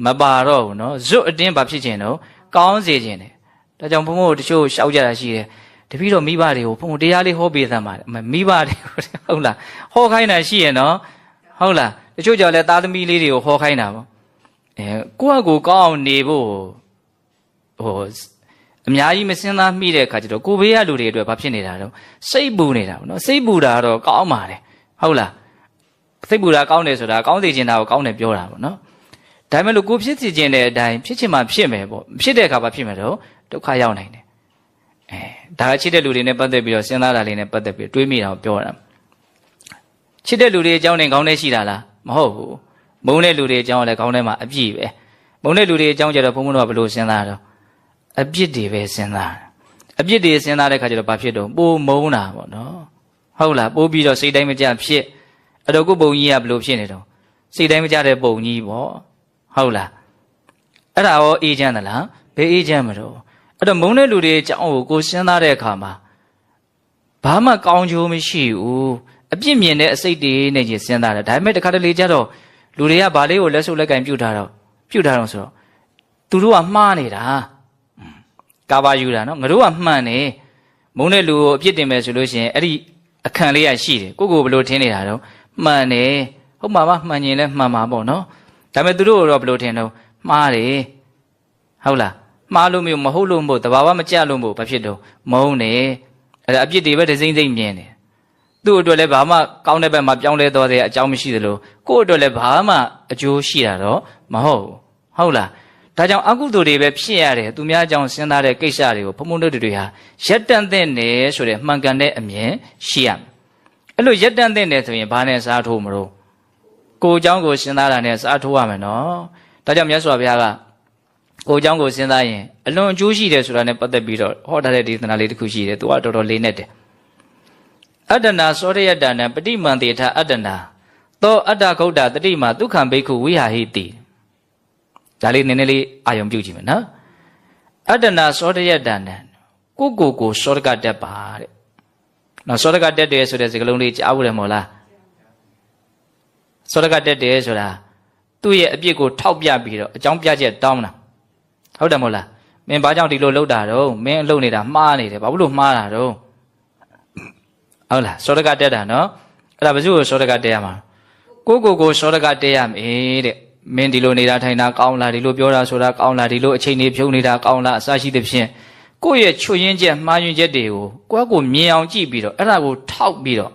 ကမပါတော့ဘူးနော်ဇွတ်အတင်းဘာဖြစ်ခြင်းတော့ကောင်းစေခြင်းတယ် ဒါကြောင့်ဘုံဘုံတချို့ရှောက်ကြတာရှိတယ်တပည့်တော်မိဘတွေကိုဘုံတရားလေးဟောပေးသမှာမိဘတွေကိုဟုတ်လားဟောခိုင်းတာရှိရနော်ဟုတ်လားတချို့ကြောင့်လည်းသားသမီးလေးတွေကိုဟောခိုင်းတာပေါ့ကိုယ့်အကိုကောင်းအောင်နေဖို့ဟိုအများကြီးမစင်းသားမိတဲ့အခါကျတော့ကိုဘေးရလူတွေအတွက်ဘာဖြစ်နေတာတော့စိတ်ပူနေတာပေါ့နော်စိတ်ပူတာတော့ကောင်းပါတယ်ဟုတ်လားစိတ်ပူတာကောင်းတယ်ဆိုတာကောင်းစေချင်တာကိုကောင်းတယ်ပြောတာပေါ့နော်ဒါပေမဲ့လို့ကိုဖြစ်စီခြင်းတဲ့အတိုင်းဖြစ်ချင်မှဖြစ်မယ်ပေါ့ဖြစ်တဲ့အခါဘာဖြစ်မယ်တော့ဒုက္ခရောက်နိုင်တယ်ဒါချစ်တဲ့လူတွေနဲ့ပတ်သက်ပြီးတော့စဉ်းစားတာလေးနဲ့ပတ်သက်ပြီးတွေးမိတာကိုပြောတာချစ်တဲ့လူတွေအကြောင်းနဲ့ခေါင်းထဲရှိတာလားမဟုတ်ဘူးမုန်းတဲ့လူတွေအကြောင်းလည်းခေါင်းထဲမှာအပြည့်ပဲမုန်းတဲ့လူတွေအကြောင်းကြတော့ဘုန်းဘုန်းတို့ကဘယ်လိုစဉ်းစားတော့အပြစ်တွေပဲစဉ်းစားအပြစ်တွေစဉ်းစားတဲ့ခါကျတော့ဘာဖြစ်တော့ပိုမုန်းတာပေါ့နော်ဟုတ်လားပိုပြီးတော့စိတ်တိုင်းမကြဖြစ်အဲ့တော့ကိုပုံကြီးကဘယ်လိုဖြစ်နေတော့စိတ်တိုင်းမကြတဲ့ပုံကြီးပေါ့ဟုတ်လားအဲ့ဒါရောအေးချမ်းသလားဘယ်အေးချမ်းမလို့အဲ့တော့မုန်းတဲ့လူတွေအကြောင်းကိုစဉ်းစားတဲ့အခါမှာဘာမှကောင်းကျိုးမရှိဘူးအပြစ်မြင်တဲ့အစိတ်တွေနဲ့ကြီးစဉ်းစားတယ်ဒါပေမဲ့တခါတလေကျတော့လူတွေကဗာလေးကိုလက်ဆုပ်လက်ကင်ပြုတ်ထားတော့ဆိုတော့သူတို့ကမှားနေတာကာဘာယူတာနော်ငါတို့ကမှန်နေမုန်းတဲ့လူကိုအပြစ်တင်မယ်ဆိုလို့ရှိရင်အဲ့ဒီအခန့်လေးရရှိတယ်ကိုဘယ်လိုထင်နေတာတော့မှန်တယ်ဟုတ်မှာပါမှန်ရင်လည်းမှန်မှာပေါ့နော်ဒါပေမဲ့သူတို့ကတော့ဘယ်လိုထင်တော့မှားတယ်ဟုတ်လားမှားလို့မျိုးမဟုတ်လို့မို့တဘာဝမကြလို့မို့ဘာဖြစ်တော့မုန်းနေအဲ့ဒါအပြစ်တွေပဲဒစိမ့်စိမ့်မြင်တယ်သူ့အတွက်လည်းဘာမှကောင်းတဲ့ဘက်မှာပြောင်းလဲသွားတဲ့အကြောင်းမရှိသလိုကိုယ့်အတွက်လည်းဘာမှအကျိုးရှိတာတော့မဟုတ်ဘူးဟုတ်လားဒါကြောင့်အကုသိုလ်တွေပဲဖြစ်ရတယ်သူများအကြောင်းစဉ်းစားတဲ့ကိစ္စတွေကိုဘုံဘုံတို့တွေဟာရက်တန့်တဲ့နေဆိုတဲ့မှန်ကန်တဲ့အမြင်ရှိရမယ်အဲ့လိုရက်တန့်တဲ့နေဆိုရင်ဘာနဲ့စားထိုးမလို့ကိုယ်အကြောင်းကိုစဉ်းစားတာနဲ့စားထိုးရမယ်နော်ဒါကြောင့်မြတ်စွာဘုရားကကိုယ်အကြောင်းကိုစဉ်းစားရင်အလွန်အကျိုးရှိတယ်ဆိုတာနဲ့ပတ်သက်ပြီးတော့ဟောထားတဲ့ဒေသနာလေးတစ်ခုရှိတယ်သူကတော်တော်လေးနဲ့တယ်အတ္တနာသောရယတနာပฏิမန္တေထအတ္တနာသောအတ္တဂௌတတတိမာဒုက္ခံဘိက္ခုဝိဟာဟိတိဒါလေးနည်းနည်းလေးအာယုံပြုကြည့်မယ်နော်အတ္တနာသောရယတနာကိုစောရကတက်ပါတဲ့နော်စောရကတက်တယ်ဆိုတဲ့စကားလုံးလေးကြားဘူးတယ်မို့လားစောရကတက်တယ်ဆိုတာသူ့ရဲ့အပြစ်ကိုထောက်ပြပြီးတော့အကြောင်းပြချက်တောင်းတာဟုတ်တယ်မို့လားမင်းဘာကြောင့်ဒီလိုလုပ်တာတော့မင်းအလုပ်နေတာမှားနေတယ်ဘာလို့မှားတာတော့ဟုတ်လားစောရကတက်တာနော်အဲ့ဒါဘယ်သူ့ကိုစောရကတက်ရမှာကိုစောရကတက်ရမယ်တဲ့မင်းဒီလိုနေတာထိုင်တာကောင်းလားဒီလိုပြောတာဆိုတာကောင်းလားဒီလိုအချိန်နေဖြုံးနေတာကောင်းလားအစရှိသဖြင့်ကိုယ့်ရဲ့ချွတ်ယင်းချက်မှားယွင်းချက်တွေကိုကိုမြင်အောင်ကြည့်ပြီးတော့အဲ့ဒါကိုထောက်ပြီးတော့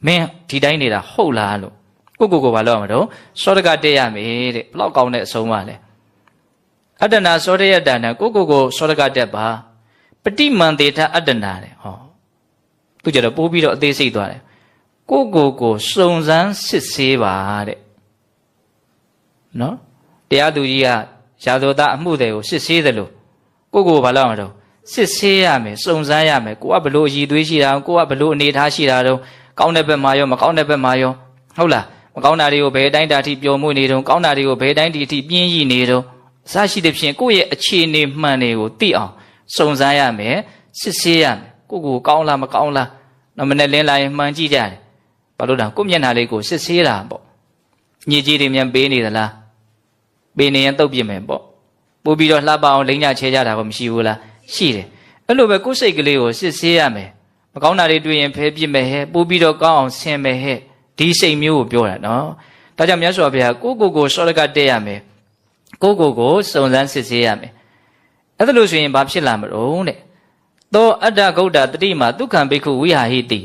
မင်းဒီတိုင်းနေတာဟုတ်လားလို့ကိုဘာလို့ရမှာတော့စောရကတက်ရမယ်တဲ့ဘလောက်ကောင်းတဲ့အဆုံးပါလဲအတ္တနာစောရယတနာကိုစောရကတက်ပါပฏิမန္တေထအတ္တနာတဲ့ဟောသူကြတော့ပိုးပြီးတော့အသေးစိတ်သွားတယ်ကိုစုံစမ်းစစ်ဆေးပါတဲ့နော်တရားသူကြီးကရာဇဝတအမှုတွေကိုစစ်ဆေးတယ်လို့ကိုဘာလို့ရမှာတော့စစ်ဆေးရမယ်စုံစမ်းရမယ်ကိုကဘလို့အည်သွေးရှိတာကိုကဘလို့အနေထားရှိတာတော့ကောင်းတဲ့ဘက်မှာရောမကောင်းတဲ့ဘက်မှာရောဟုတ်လားမကောင်းတာတွေကိုဘယ်တိုင်းတာထိပျော်မွေ့နေတုန်းကောင်းတာတွေကိုဘယ်တိုင်းဒီထိပြင်းရည်နေတုန်းအစရှိတဲ့ဖြင့်ကိုယ့်ရဲ့အခြေအနေမှန်တွေကိုသိအောင်စုံစမ်းရမယ်စစ်ဆေးရမယ်ကိုကောင်းလားမကောင်းလားနော်မနဲ့လင်းလာရင်မှန်ကြည့်ကြတယ်ဘာလို့လဲကိုမျက်နှာလေးကိုစစ်ဆေးတာပေါ့ညစ်ကြေးတွေမြန်ပေးနေသလားပေးနေရင်တုတ်ပြစ်မယ်ပေါ့ပို့ပြီးတော့လှပအောင်လိမ့်ညချဲကြတာကိုမရှိဘူးလားရှိတယ်အဲ့လိုပဲကိုယ်စိတ်ကလေးကိုစစ်ဆေးရမယ်မကောင်းတာတွေတွေ့ရင်ဖယ်ပြစ်မယ်ဟဲ့ပို့ပြီးတော့ကောင်းအောင်ဆင်မယ်ဟဲ့ဒီစိတ်မျိုးကိုပြောတာနော်ဒါကြောင့်မြတ်စွာဘုရားကိုစောရကတက်ရမယ်ကိုစုံစမ်းစစ်ဆေးရမယ်အဲ့ဒါလို့ဆိုရင်ဘာဖြစ်လာမလို့တဲ့သောအတ္တဂௌတတတိမာဒုက္ခံဘိက္ခုဝိဟာဟိတိ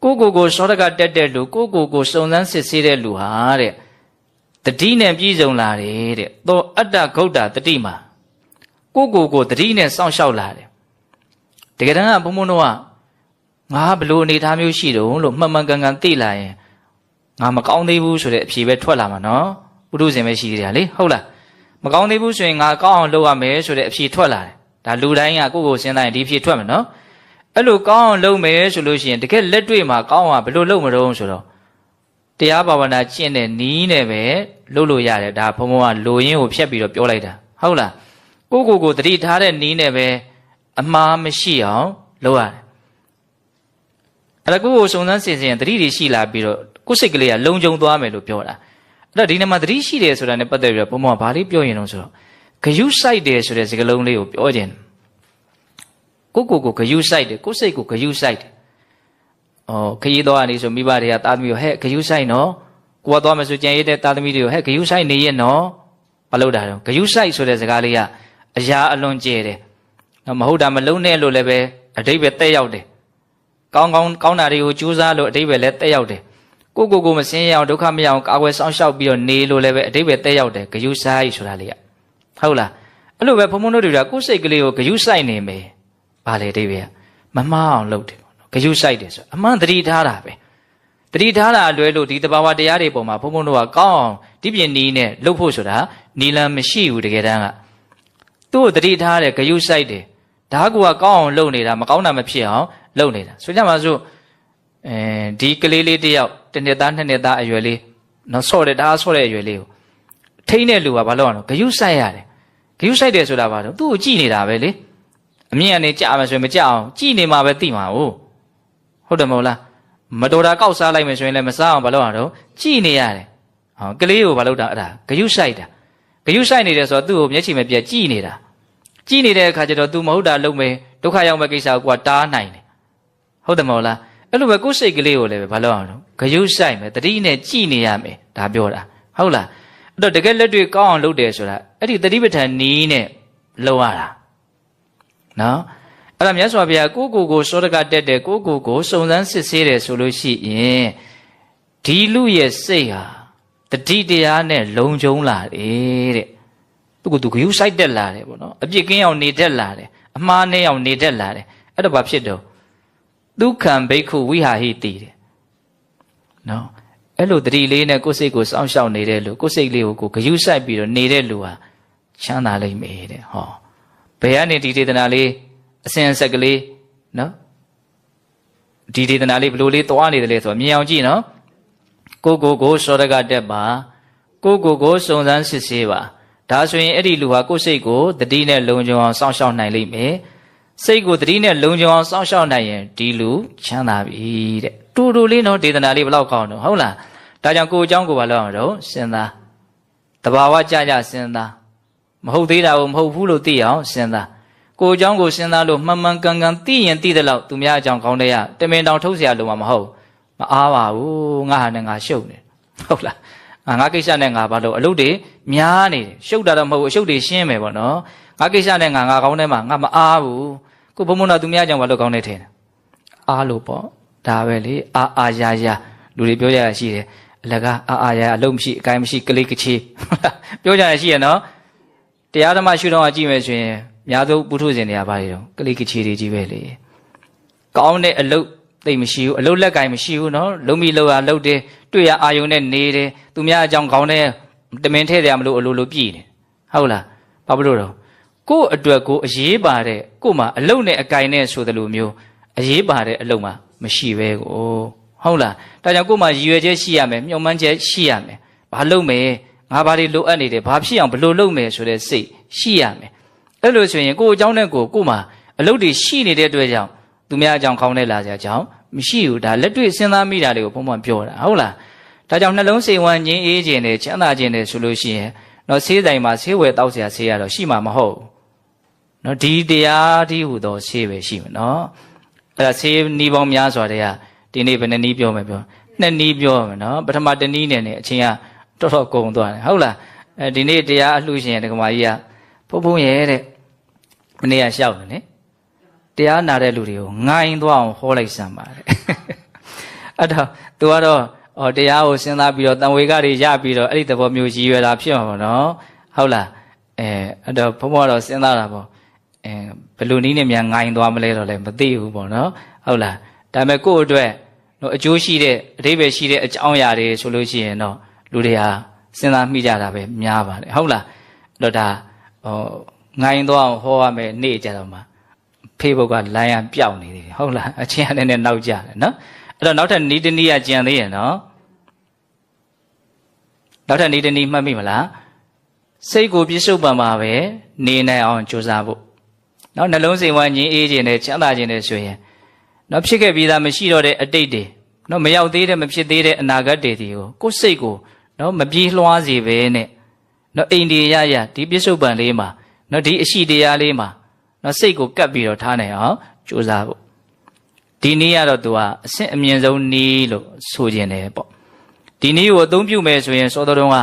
ကိုစောရကတက်တဲ့လူကိုစုံစမ်းစစ်ဆေးတဲ့လူဟာတဲ့တတိနဲ့ပြည့်စုံလာတယ်တဲ့သောအတ္တဂௌတတတိမာကိုတတိနဲ့စောင့်ရှောက်လာတယ်တကယ်တမ်းကဘုံဘုံတို့ကငါဘလို့အနေထားမျိုးရှိတုံးလို့မှန်မှန်ကန်ကန်သိလာရင်ငါမကောင်းသေးဘူးဆိုတဲ့အဖြေပဲထွက်လာမှာနော်ပုထုဇဉ်ပဲရှိသေးတယ်လေဟုတ်လားမကောင်းသေးဘူးဆိုရင်ငါကောင်းအောင်လုပ်ရမယ်ဆိုတဲ့အဖြေထွက်လာတယ်ဒါလူတိုင်းကကိုစဉ်းစားရင်ဒီအဖြေထွက်မှာနော်အဲ့လိုကောင်းအောင်လုပ်မယ်ဆိုလို့ရှိရင်တကယ်လက်တွေ့မှာကောင်းအောင်ဘယ်လိုလုပ်မလို့ဆိုတော့တရားဘာဝနာကျင့်တဲ့နီးနဲ့ပဲလုပ်လို့ရတယ်ဒါဘုံဘုံကလိုရင်းကိုဖြတ်ပြီးတော့ပြောလိုက်တာဟုတ်လားကိုတတိထားတဲ့နီးနဲ့ပဲအမှားမရှိအောင်လုပ်ရတယ်အဲ့ဒါကိုစုံစမ်းစစ်ဆေးရင်တတိတွေရှိလာပြီးတော့ကိုယ်စိတ်ကလေးကလုံခြုံသွားမယ်လို့ပြောတာအဲ့တော့ဒီနေ့မှာတတိရှိတယ်ဆိုတာနဲ့ပတ်သက်ပြီးတော့ဘုံဘုံကဘာလေးပြောရင်တော့ဆိုတော့ဂယုစိုက်တယ်ဆိုတဲ့စကားလုံးလေးကိုပြောခြင်း ကိုဂယုစိုက်တယ်ကိုစိတ်ကိုဂယုစိုက်တယ်ခရီးသွားနေဆိုမိဘတွေကသားသမီးကိုဟဲ့ဂယုစိုက်နော်ကိုကသွားမယ်ဆိုကြံရတဲ့သားသမီးတွေကိုဟဲ့ဂယုစိုက်နေရဲ့နော်မလုပ်တာတော့ဂယုစိုက်ဆိုတဲ့စကားလေးကအရာအလွန်ကျဲတယ်မဟုတ်တာမလုံးနဲ့လို့လည်းပဲအတိပ္ပယ်တက်ရောက်တယ်ကောင်းတာတွေကိုကြိုးစားလို့အတိပ္ပယ်လည်းတက်ရောက်တယ်ကိုမစင်းရအောင်ဒုက္ခမရအောင်ကာကွယ်စောင့်ရှောက်ပြီးတော့နေလို့လည်းပဲအတိပ္ပယ်တက်ရောက်တယ်ဂယုစိုက်ဆိုတာလေးကဟုတ်လားအဲ့လိုပဲဘုံဘုံတို့တွေကကိုယ်စိတ်ကလေးကိုဂယုစိုက်နေမယ်ဗာလေအတိပ္ပယ်မမှားအောင်လုပ်တယ်ပေါ့နော်ဂယုစိုက်တယ်ဆိုအမှန်တတိထားတာပဲတတိထားတာလွဲလို့ဒီတဘာဝတရားတွေပေါ်မှာဘုံဘုံတို့ကကောင်းအောင်ဒီပြင်နီးနဲ့လှုပ်ဖို့ဆိုတာနီလန်မရှိဘူးတကယ်တမ်းကသူ့ကိုတတိထားတယ်ဂယုစိုက်တယ်ဒါကကောင်းအောင်လုပ်နေတာမကောင်းတာမဖြစ်အောင်လုပ်နေတာဆိုကြပါစို့ဒီကလေးလေးတယောက်တစ်နှစ်သားနှစ်နှစ်သားအရွယ်လေးနော်ဆော့တယ်ဒါဆော့တဲ့အရွယ်လေးကိုထိန်းတဲ့လူကဘာလုပ်အောင်ဂယုစိုက်ရတယ်ဂယုစိုက်တယ်ဆိုတာဘာလို့သူ့ကိုကြည့်နေတာပဲလေအမြင့်ကနေကြာမယ်ဆိုရင်မကြအောင်ကြည့်နေမှာပဲသိမှာဟုတ်တယ်မဟုတ်လားမတော်တာကောက်စားလိုက်မယ်ဆိုရင်လည်းမစားအောင်ဘာလုပ်အောင်တော့ကြည့်နေရတယ်ဟောကလေးကိုဘာလုပ်တာအဲ့ဒါဂယုစိုက်တာဂယုစိုက်နေတယ်ဆိုတော့သူ့ကိုမျက်ခြေမပြတ်ကြည့်နေတာကြည့်နေတဲ့အခါကျတော့ तू မဟုတ်တာလုပ်မယ်ဒုက္ခရောက်မဲ့ကိစ္စကိုတားနိုင်တယ်ဟုတ်တယ်မဟုတ်လားအဲ့လိုပဲကိုယ်စိတ်ကလေးကိုလည်းဘာလုပ်အောင်တော့ဂယုစိုက်မယ်တတိနဲ့ကြည့်နေရမယ်ဒါပြောတာဟုတ်လားအဲ့တော့တကယ်လက်တွေ့ကောင်းအောင်လုပ်တယ်ဆိုတာအဲ့ဒီတတိပဋ္ဌာန်နီးနဲ့လုပ်ရတာနော်အဲ့ဒါမြတ်စွာဘုရားကိုစောတကတက်တယ်ကိုစုံစမ်းစစ်ဆေးတယ်ဆိုလို့ရှိရင်ဒီလူရဲ့စိတ်ဟာတတိတရားနဲ့လုံခြုံလာတယ်တဲ့သူကဂယုစိုက်တက်လာတယ်ပေါ့နော်အပြစ်ကင်းအောင်နေတတ်လာတယ်အမှားနဲ့အောင်နေတတ်လာတယ်အဲ့တော့ဘာဖြစ်တော့ဒုက္ခံဘိက္ခုဝိဟာဟိတိတဲ့နော်အဲ့လိုတတိလေးနဲ့ကိုယ်စိတ်ကိုစောင့်ရှောက်နေတဲ့လူကိုယ်စိတ်လေးကိုဂယုစိုက်ပြီးတော့နေတဲ့လူဟာချမ်းသာလိမ့်မယ်တဲ့ဟောဘယ်ကနေဒီဒေသနာလေးအစဉ်အဆက်ကလေးနော်ဒီဒေသနာလေးဘလို့လေးသွားနေတယ်လဲဆိုတော့မြင်အောင်ကြည့်နော်ကိုစောတကတက်ပါကိုစုံစမ်းစစ်ဆေးပါဒါဆိုရင်အဲ့ဒီလူဟာကိုယ်စိတ်ကိုတတိနဲ့လုံခြုံအောင်စောင့်ရှောက်နိုင်လိမ့်မယ်စိတ်ကိုတတိနဲ့လုံခြုံအောင်စောင့်ရှောက်နိုင်ရင်ဒီလူချမ်းသာပြီတဲ့တူလေးနော်ဒေသနာလေးဘယ်လောက်ကောင်းတော့ဟုတ်လားဒါကြောင့်ကိုယ်အကြောင်းကိုဘာလို့အောင်တော့စဉ်းစားတဘာဝကြစဉ်းစားမဟုတ်သေးတာကိုမဟုတ်ဘူးလို့သိအောင်စဉ်းစားကိုယ်အကြောင်းကိုစဉ်းစားလို့မှန်ကန်သိရင်သိတဲ့လောက်သူများအကြောင်းကောင်းတဲ့ရတမင်တောင်ထုတ်เสียလို့မဟုတ်မအားပါဘူးငါဟာနဲ့ငါရှုပ်နေဟုတ်လားငါကိစ္စနဲ့ငါဘာလို့အလုပ်တွေများနေတယ်ရှုပ်တာတော့မဟုတ်ဘူးအရှုပ်တွေရှင်းမယ်ပေါ့နော်ငါကိစ္စနဲ့ငါကောင်းတဲ့မှာငါမအားဘူးကိုဘုံဘုံတော်သူများအကြောင်းဘာလို့ကောင်းနေထင်တယ်အားလို့ပေါ့ဒါပဲလေအာယာလူတွေပြောကြရရှိတယ်အလကားအာယာအလုံးမရှိအကိုင်းမရှိကလေးကချေပြောကြရရှိရနော်တရားဓမ္မရှုတော့ကြည့်မယ်ဆိုရင်များသောပုထုဇဉ်တွေကဘာတွေတော့ကလေးကချေတွေကြီးပဲလေကောင်းတဲ့အလုပ်သိမရှိဘူးအလုပ်လက်ကင်မရှိဘူးနော်လုံးမိလောက်ရလုပ်တယ်တွေ့ရအာယုံနဲ့နေတယ်သူများအကြောင်းကောင်းတဲ့တမင်ထဲတယ်မလို့အလိုလိုပြည်တယ်ဟုတ်လားဘာလို့တော့ကိုယ့်အတွက်ကိုအရေးပါတဲ့ကို့မှာအလုပ်နဲ့အကင်နဲ့ဆိုသလိုမျိုးအရေးပါတဲ့အလုပ်မှာမရှိပဲကိုဟုတ်လားဒါကြောင့်ကို့မှာရည်ရွယ်ချက်ရှိရမယ်မျှော်မှန်းချက်ရှိရမယ်ဘာလုပ်မယ်ငါဘာတွေလိုအပ်နေတယ်ဘာဖြစ်အောင်ဘယ်လိုလုပ်မယ်ဆိုတဲ့စိတ်ရှိရမယ်အဲ့လိုဆိုရင်ကိုယ့်အကြောင်းနဲ့ကို့မှာအလုပ်တွေရှိနေတဲ့အတွက်ကြောင့်သူများအကြောင်းကောင်းတဲ့လာစရာအကြောင်းမရှိဘူးဒါလက်တွေ့စဉ်းစားမိတာတွေကိုဘုံဘုံပြောတာဟုတ်လားဒါကြောင့်နှလုံးစိတ်ဝမ်းငြိမ်းအေးခြင်းနဲ့ချမ်းသာခြင်းနဲ့ဆိုလို့ရှိရင်တော့ဆေးဆိုင်မှာဆေးဝယ်တောက်စရာဆေးရတော့ရှိမှာမဟုတ်ဘူးနော်ဒီတရားဒီဟူသောဆေးပဲရှိမှာနော်အဲ့ဒါဆေးနီးပေါင်းများစွာတည်းကဒီနေ့ဘယ်နှစ်နည်းပြောမယ်ပြောနှစ်နည်းပြောမယ်နော်ပထမတစ်နည်းနဲ့အချိန်ကတော်တော်ကုန်သွားတယ်ဟုတ်လားဒီနေ့တရားအလှရှင်တက္ကမကြီးကဘုံရဲ့တဲ့မနေ့ကရှောက်တယ်လေတရားနာတဲ့လူတွေကိုငိုင်းသွားအောင်ဟောလိုက်စမ်းပါတယ်အဲ့တော့သူကတော့တရားကိုစဉ်းစားပြီးတော့တန်ဝေကတွေရပြီးတော့အဲ့ဒီသဘောမျိုးရည်ရွယ်တာဖြစ်မှာပေါ့နော်ဟုတ်လားအဲ့တော့ဘုံကတော့စဉ်းစားတာပေါ့ဘယ်လိုနည်းနဲ့များငိုင်းသွားမလဲတော့လည်းမသိဘူးပေါ့နော်ဟုတ်လားဒါပေမဲ့ကိုယ့်အတွက်အကျိုးရှိတဲ့အဓိပ္ပာယ်ရှိတဲ့အကြောင်းအရာတွေဆိုလို့ရှိရင်တော့လူတွေဟာစဉ်းစားမိကြတာပဲများပါတယ်ဟုတ်လားအဲ့တော့ဒါငိုင်းသွားအောင်ဟောရမယ်နေ့ကြတော့မှဖေးဘုတ်ကလိုင်းရပျောက်နေသေးတယ်ဟုတ်လားအချင်းအနေနဲ့နောက်ကြတယ်နော်အဲ့တော့နောက်ထပ်နီးတနည်းကြံသေးရဲ့နော်နောက်ထပ်နီးတနည်းမှတ်မိမလားစိတ်ကိုပြစ္ဆုတ်ပံမှာပဲနေနိုင်အောင်ကြိုးစားဖို့နော်နှလုံးစိမ်ဝမ်းငြိမ်းအေးခြင်းနဲ့ချမ်းသာခြင်းနဲ့ဆိုရင်နော်ဖြစ်ခဲ့ပြီးသားမရှိတော့တဲ့အတိတ်တွေနော်မရောက်သေးတဲ့မဖြစ်သေးတဲ့အနာဂတ်တွေဒီကိုစိတ်ကိုနော်မပြေးလွှားစေပဲနဲ့နော်အိန္ဒိယရဒီပြစ္ဆုတ်ပံလေးမှာနော်ဒီအရှိတရားလေးမှာ နော်စိတ်ကိုကပ်ပြီးတော့ထားနိုင်အောင်ကြိုးစားဖို့ဒီနည်းကတော့သူကအဆင့်အမြင့်ဆုံးနည်းလို့ဆိုခြင်းတယ်ပေါ့ဒီနည်းကိုအသုံးပြုမယ်ဆိုရင်စောတော်တုန်းက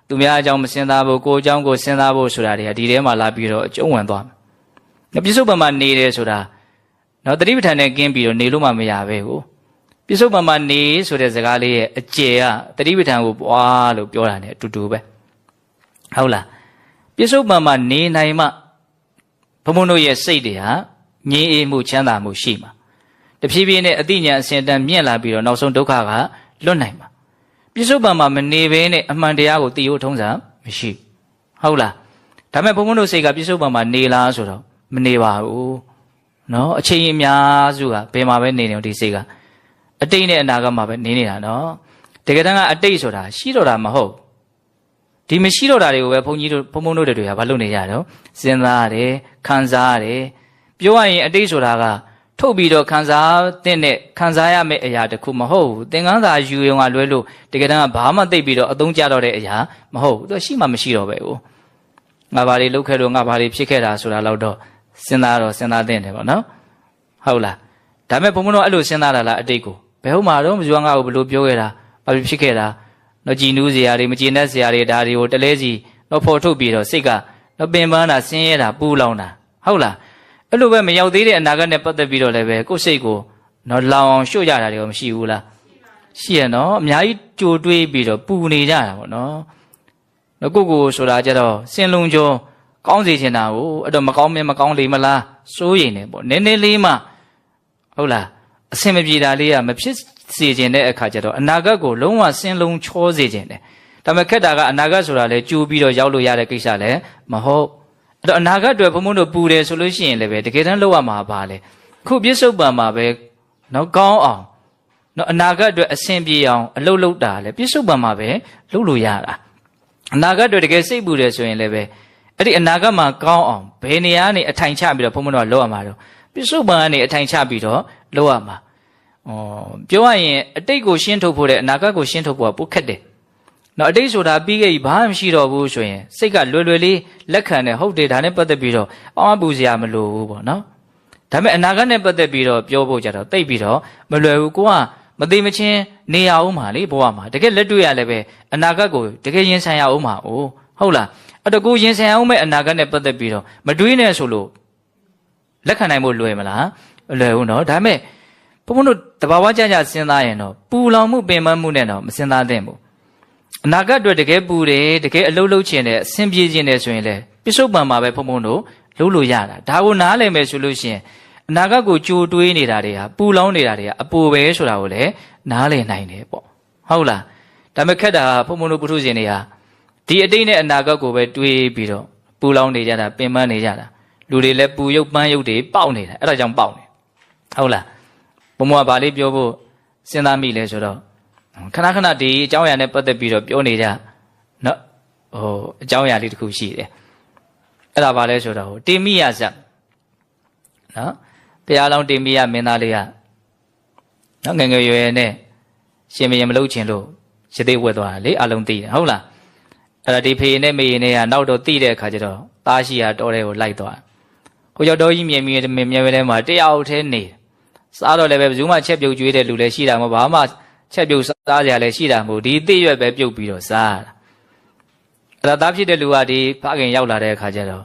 သူများအကြောင်းမစင်သားဖို့ကိုယ်အကြောင်းကိုစဉ်းစားဖို့ဆိုတာတွေကဒီထဲမှာလာပြီးတော့အကျုံးဝင်သွားမယ်ပြစ္ဆုတ်ပံမှာနေတယ်ဆိုတာနော်တတိပဋ္ဌာန်နဲ့ကင်းပြီးတော့နေလို့မှမရပဲကိုပြစ္ဆုတ်ပံမှာနေဆိုတဲ့စကားလေးရဲ့အကျယ်ကတတိပဋ္ဌာန်ကိုပွားလို့ပြောတာ ਨੇ အတူတူပဲဟုတ်လားပြစ္ဆုတ်ပံမှာနေနိုင်မှဘုံဘုံတို့ရဲ့စိတ်တွေဟာငြိမ်းအေးမှုချမ်းသာမှုရှိမှာတဖြည်းဖြည်းနဲ့အတိညာအစဉ်တန်မြင့်လာပြီးတော့နောက်ဆုံးဒုက္ခကလွတ်နိုင်မှာပြစ္ဆုတ်ပံမှာမနေဘဲနဲ့အမှန်တရားကိုသိဖို့ထုံးစံမရှိဟုတ်လားဒါပေမဲ့ဘုံဘုံတို့စိတ်ကပြစ္ဆုတ်ပံမှာနေလားဆိုတော့မနေပါဘူးနော်အချိန်အများစုကဘယ်မှာပဲနေနေဒီစိတ်ကအတိတ်နဲ့အနာဂတ်မှာပဲနေနေတာနော်တကယ်တမ်းကအတိတ်ဆိုတာရှိတော့တာမဟုတ်ဒီမရှိတော့တာတွေကိုပဲဘုံကြီးတို့ဘုံဘုံတို့တွေကဘာလုပ်နေကြတော့စဉ်းစားရတယ်ခံစားရတယ်ပြောရရင်အတိတ်ဆိုတာကထုတ်ပြီးတော့ခံစားတဲ့ခံစားရမယ့်အရာတခုမဟုတ်ဘူးသင်္ကန်းစာယူရုံကလွဲလို့တကယ်တမ်းကဘာမှသိပြီးတော့အသုံးကျတော့တဲ့အရာမဟုတ်ဘူးသူရှိမှမရှိတော့ပဲဘူးငါဘာတွေလုပ်ခဲ့တော့ငါဘာတွေဖြစ်ခဲ့တာဆိုတာတော့စဉ်းစားတော့စဉ်းစားတဲ့တယ်ပေါ့နော်ဟုတ်လားဒါပေမဲ့ဘုံဘုံတို့အဲ့လိုစဉ်းစားတာလားအတိတ်ကိုဘယ်ဟုတ်မှာတော့မပြောငါ့ကိုဘယ်လိုပြောခဲ့တာဘာဖြစ်ခဲ့တာနော်ကြည်နူးစရာတွေမကျေနပ်စရာတွေဒါတွေကိုတလဲစီတော့ဖော်ထုတ်ပြီးတော့စိတ်ကတော့ပင်ပန်းတာဆင်းရဲတာပူလောင်တာဟုတ်လားအဲ့လိုပဲမရောက်သေးတဲ့အနာဂတ်နဲ့ပတ်သက်ပြီးတော့လည်းပဲကိုယ်စိတ်ကိုနော်လောင်အောင်ရှို့ကြတာတွေကမရှိဘူးလားရှိရနော်အများကြီးကြိုတွေးပြီးတော့ပူနေကြတာပေါ့နော်ကိုဆိုတာကြတော့စင်လုံးကျော်ကောင်းစေချင်တာကိုအဲ့တော့မကောင်းမလေးမလားစိုးရိမ်နေပေါ့နည်းနည်းလေးမှဟုတ်လားအဆင်မပြေတာလေးကမဖြစ်စေခြင်းတဲ့အခါကျတော့အနာဂတ်ကိုလုံးဝစင်လုံးချောစေခြင်းတယ်ဒါပေမဲ့ခက်တာကအနာဂတ်ဆိုတာလေကြိုးပြီးတော့ရောက်လို့ရတဲ့ကိစ္စလည်းမဟုတ်အဲ့တော့အနာဂတ်တွေဘုံဘုံတို့ပူတယ်ဆိုလို့ရှိရင်လည်းပဲတကယ်တမ်းလောက်ရမှာပါလေခုပြစ္ဆုတ်ပံမှာပဲနော်ကောင်းအောင်နော်အနာဂတ်တွေအဆင်ပြေအောင်အလုပ်လုပ်တာလေပြစ္ဆုတ်ပံမှာပဲလုပ်လို့ရတာအနာဂတ်တွေတကယ်စိတ်ပူတယ်ဆိုရင်လည်းပဲအဲ့ဒီအနာဂတ်မှာကောင်းအောင်ဘယ်နေရာကနေအထိုင်ချပြီးတော့ဘုံဘုံတို့ကလုပ်ရမှာတော့ပြစ္ဆုတ်ပံကနေအထိုင်ချပြီးတော့လုပ်ရမှာပြောရရင်အတိတ်ကိုရှင်းထုတ်ဖို့တဲ့အနာဂတ်ကိုရှင်းထုတ်ဖို့ကပိုခက်တယ်နော်အတိတ်ဆိုတာပြီးခဲ့ပြီဘာမှမရှိတော့ဘူးဆိုရင်စိတ်ကလွယ်လွယ်လေးလက်ခံတယ်ဟုတ်တယ်ဒါနဲ့ပတ်သက်ပြီးတော့အောင်းအပူစရာမလိုဘူးပေါ့နော်ဒါပေမဲ့အနာဂတ်နဲ့ပတ်သက်ပြီးတော့ပြောဖို့ကြတော့တိတ်ပြီးတော့မလွယ်ဘူးကိုကမသိမချင်းနေရအောင်ပါလေဘဝမှာတကယ်လက်တွေ့ရလည်းပဲအနာဂတ်ကိုတကယ်ရင်ဆိုင်ရအောင်ပါဟုတ်လားအဲ့တော့ကိုရင်ဆိုင်အောင်မဲ့အနာဂတ်နဲ့ပတ်သက်ပြီးတော့မတွေးနဲ့ဆိုလို့လက်ခံနိုင်ဖို့လွယ်မလားမလွယ်ဘူးနော်ဒါပေမဲ့ဘုံဘုံတို့တဘာဝကြကြစဉ်းစားရင်တော့ပူလောင်မှုပင်ပန်းမှုနဲ့တော့မစဉ်းစားသင့်ဘူးအနာဂတ်အတွက်တကယ်ပူတယ်တကယ်အလုပ်လုပ်ချင်တယ်အဆင်ပြေချင်တယ်ဆိုရင်လေပြစ္ဆုတ်ပံမှာပဲဘုံဘုံတို့လုပ်လို့ရတာဒါကိုနားလည်မယ်ဆိုလို့ရှိရင်အနာဂတ်ကိုကြိုတွေးနေတာတွေဟာပူလောင်နေတာတွေဟာအပူပဲဆိုတာကိုလည်းနားလည်နိုင်တယ်ပေါ့ဟုတ်လားဒါပေမဲ့ခက်တာဘုံဘုံတို့ပုထုဇဉ်တွေဟာဒီအတိတ်နဲ့အနာဂတ်ကိုပဲတွေးပြီးတော့ပူလောင်နေကြတာပင်ပန်းနေကြတာလူတွေလည်းပူရုပ်ပန်းရုပ်တွေပေါက်နေတာအဲ့ဒါကြောင့်ပေါက်နေဟုတ်လားဘုံဘုံကဗာလေးပြောဖို့စဉ်းစားမိလဲဆိုတော့ခဏခဏဒီအကြောင်းအရာနဲ့ပတ်သက်ပြီးတော့ပြောနေကြနော်အကြောင်းအရာလေးတစ်ခုရှိတယ်အဲ့ဒါဗာလဲဆိုတော့တေမိယဇတ်နော်ဘုရားလောင်းတေမိယမင်းသားလေးကနော်ငယ်ငယ်ရွယ်ရွယ်နဲ့ရှင်မရင်မလုပ်ချင်လို့ရသေးဝက်သွားတာလေအလုံးသိတယ်ဟုတ်လားအဲ့ဒါဒီဖေနဲ့မေနဲ့ကနောက်တော့သိတဲ့အခါကျတော့သားရှိရတော်တဲ့ကိုလိုက်သွားကိုရောက်တော်ကြီးမြင်မြဲထဲမှာတယောက်တည်းနေစားတော့လည်းပဲဘယ်သူမှချက်ပြုတ်ကျွေးတဲ့လူလည်းရှိတာမဟုတ်ဘာမှချက်ပြုတ်စားကြလည်းရှိတာမဟုတ်ဒီသိရွက်ပဲပြုတ်ပြီးတော့စားတာအဲ့ဒါသားဖြစ်တဲ့လူကဒီဖခင်ရောက်လာတဲ့အခါကျတော့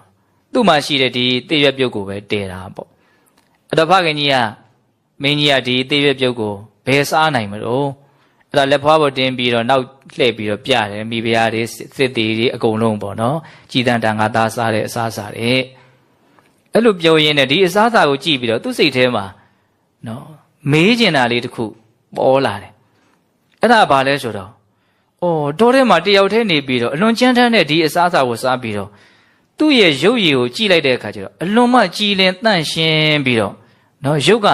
သူ့မှာရှိတဲ့ဒီသိရွက်ပြုတ်ကိုပဲတည်တာပေါ့အဲ့တော့ဖခင်ကြီးကမင်းကြီးကဒီသိရွက်ပြုတ်ကိုဘယ်စားနိုင်မလို့အဲ့ဒါလက်ဖွားပေါ်တင်ပြီးတော့နောက်လှည့်ပြီးတော့ပြတယ်မိဖုရားတွေစစ်တီတွေအကုန်လုံးပေါ့နော်ကြည်တန်တန်ငါသားစားတဲ့အစားစားတယ်အဲ့လိုပြောရင်းနဲ့ဒီအစားအစာကိုကြည့်ပြီးတော့သူ့စိတ်ထဲမှာနော်မေးကျင်တာလေးတစ်ခုပေါ်လာတယ်အဲ့ဒါဘာလဲဆိုတော့တောထဲမှာတယောက်တည်းနေပြီးတော့အလွန်ကြမ်းတမ်းတဲ့ဒီအစားအစာကိုစားပြီးတော့သူ့ရဲ့ရုပ်ရည်ကိုကြည့်လိုက်တဲ့အခါကျတော့အလွန်မှကြည်လင်တန့်ရှင်းပြီးတော့နော်ရုပ်က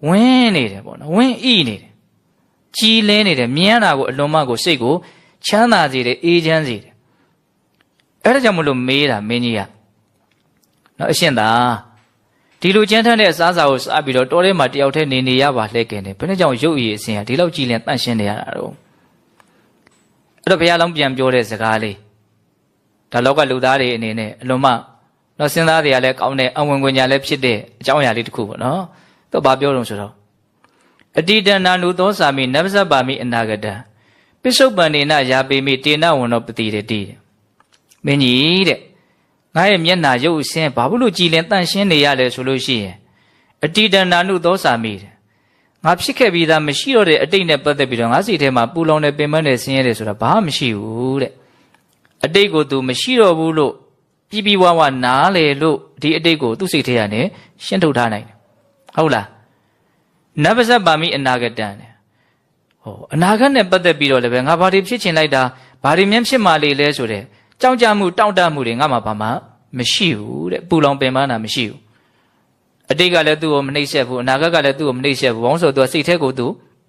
ဝင်းနေတယ်ပေါ့နော်ဝင်းဣနေတယ်ကြည်လင်းနေတယ်မြင်ရတာကိုအလွန်မှကိုစိတ်ကိုချမ်းသာစေတယ်အေးချမ်းစေတယ်အဲ့ဒါကြောင့်မလို့မေးတာမင်းကြီးကနော်အရှင်သာဒီလိုကြမ်းတမ်းတဲ့အစားအစာကိုစားပြီးတော့တောထဲမှာတယောက်တည်းနေရပါလှဲ့ကင်တယ်ဘယ်နဲ့ကြောင့်ရုပ်ရည်အစဉ်ဟာဒီလောက်ကြည်လင်တန့်ရှင်းနေရတာတော့အဲ့တော့ဘုရားလောင်းပြန်ပြောတဲ့စကားလေးဒါလောကလူသားတွေအနေနဲ့အလွန်မှ နော်စဉ်းစားတရားလည်းကောင်းတဲ့အဝင်ဝင်ညာလည်းဖြစ်တဲ့အကြောင်းအရာလေးတစ်ခုပေါ့နော်သူဘာပြောလို့ဆိုတော့အတိတနာနုသောစာမိနဗ္ဗဇပါမိအနာဂတံပိစုပန်နေနယာပေမိတေနဝန္နောပတိရတိမင်းကြီးတဲ့ငါရဲ့မျက်နာရုပ်အစင်းဘာလို့ကြည်လင်တန့်ရှင်းနေရလဲဆိုလို့ရှိရင်အတိတနာနုသောစာမိတဲ့ငါဖြစ်ခဲ့ပြီးသားမရှိတော့တဲ့အတိတ်နဲ့ပတ်သက်ပြီးတော့ငါစိတ်ထဲမှာပူလောင်နေပင်ပန်းနေဆင်းရဲတယ်ဆိုတာဘာမှမရှိဘူးတဲ့အတိတ်ကိုသူမရှိတော့ဘူးလို့ပြီးပြီးဝဝနားလေလို့ဒီအတိတ်ကိုသူ့စိတ်ထဲကနေရှင်းထုတ်ထားနိုင်တယ်ဟုတ်လားနဗ္ဗဇပါမိအနာဂတံတဲ့ဟောအနာဂတ်နဲ့ပတ်သက်ပြီးတော့လည်းပဲငါဘာတွေဖြစ်ချင်လိုက်တာဘာတွေမြင်ဖြစ်မှလေလဲဆိုတဲ့ကြောက်ကြမှုတောင့်တမှုတွေငါမှဘာမှမရှိဘူးတဲ့ပူလောင်ပင်ပန်းတာမရှိဘူးအတိတ်ကလည်းသူ့ကိုမနှိမ့်ဆက်ဘူးအနာဂတ်ကလည်းသူ့ကိုမနှိမ့်ဆက်ဘူးဘောင်းဆိုသူကစိတ်ထဲကိုသူ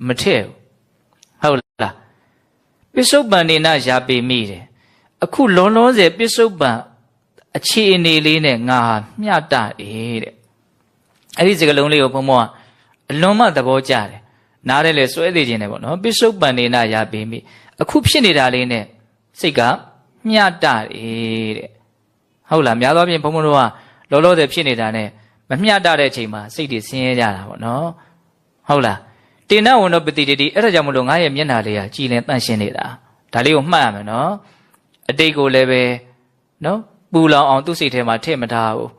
မထည့်ဘူးဟုတ်လားပိစုပန်နေနယာပေမိတဲ့အခုလောလောဆယ်ပိစုပန်အခြေအနေလေးနဲ့ငါမျှတတယ်တဲ့အဲ့ဒီစကားလုံးလေးကိုဘုံမောကအလွန်မှသဘောကျတယ်နားတယ်လေစွဲသေးခြင်းနဲ့ပေါ့နော်ပိစုပန်နေနယာပေမိအခုဖြစ်နေတာလေးနဲ့စိတ်ကမျှတတယ်တဲ့ဟုတ်လားများသောအားဖြင့်ဘုံဘုံတို့ကလောလောဆယ်ဖြစ်နေတာနဲ့မမျှတတဲ့အချိန်မှာစိတ်တွေဆင်းရဲကြတာပေါ့နော်ဟုတ်လားတေနဝန္နောပတိတတိအဲ့ဒါကြောင့်မလို့ငါရဲ့မျက်နှာလေးကကြည်လင်တန့်ရှင်းနေတာဒါလေးကိုမှတ်ရမယ်နော်အတိတ်ကိုလည်းပဲနော်ပူလောင်အောင်သူ့စိတ်ထဲမှာထည့်မထားဘူး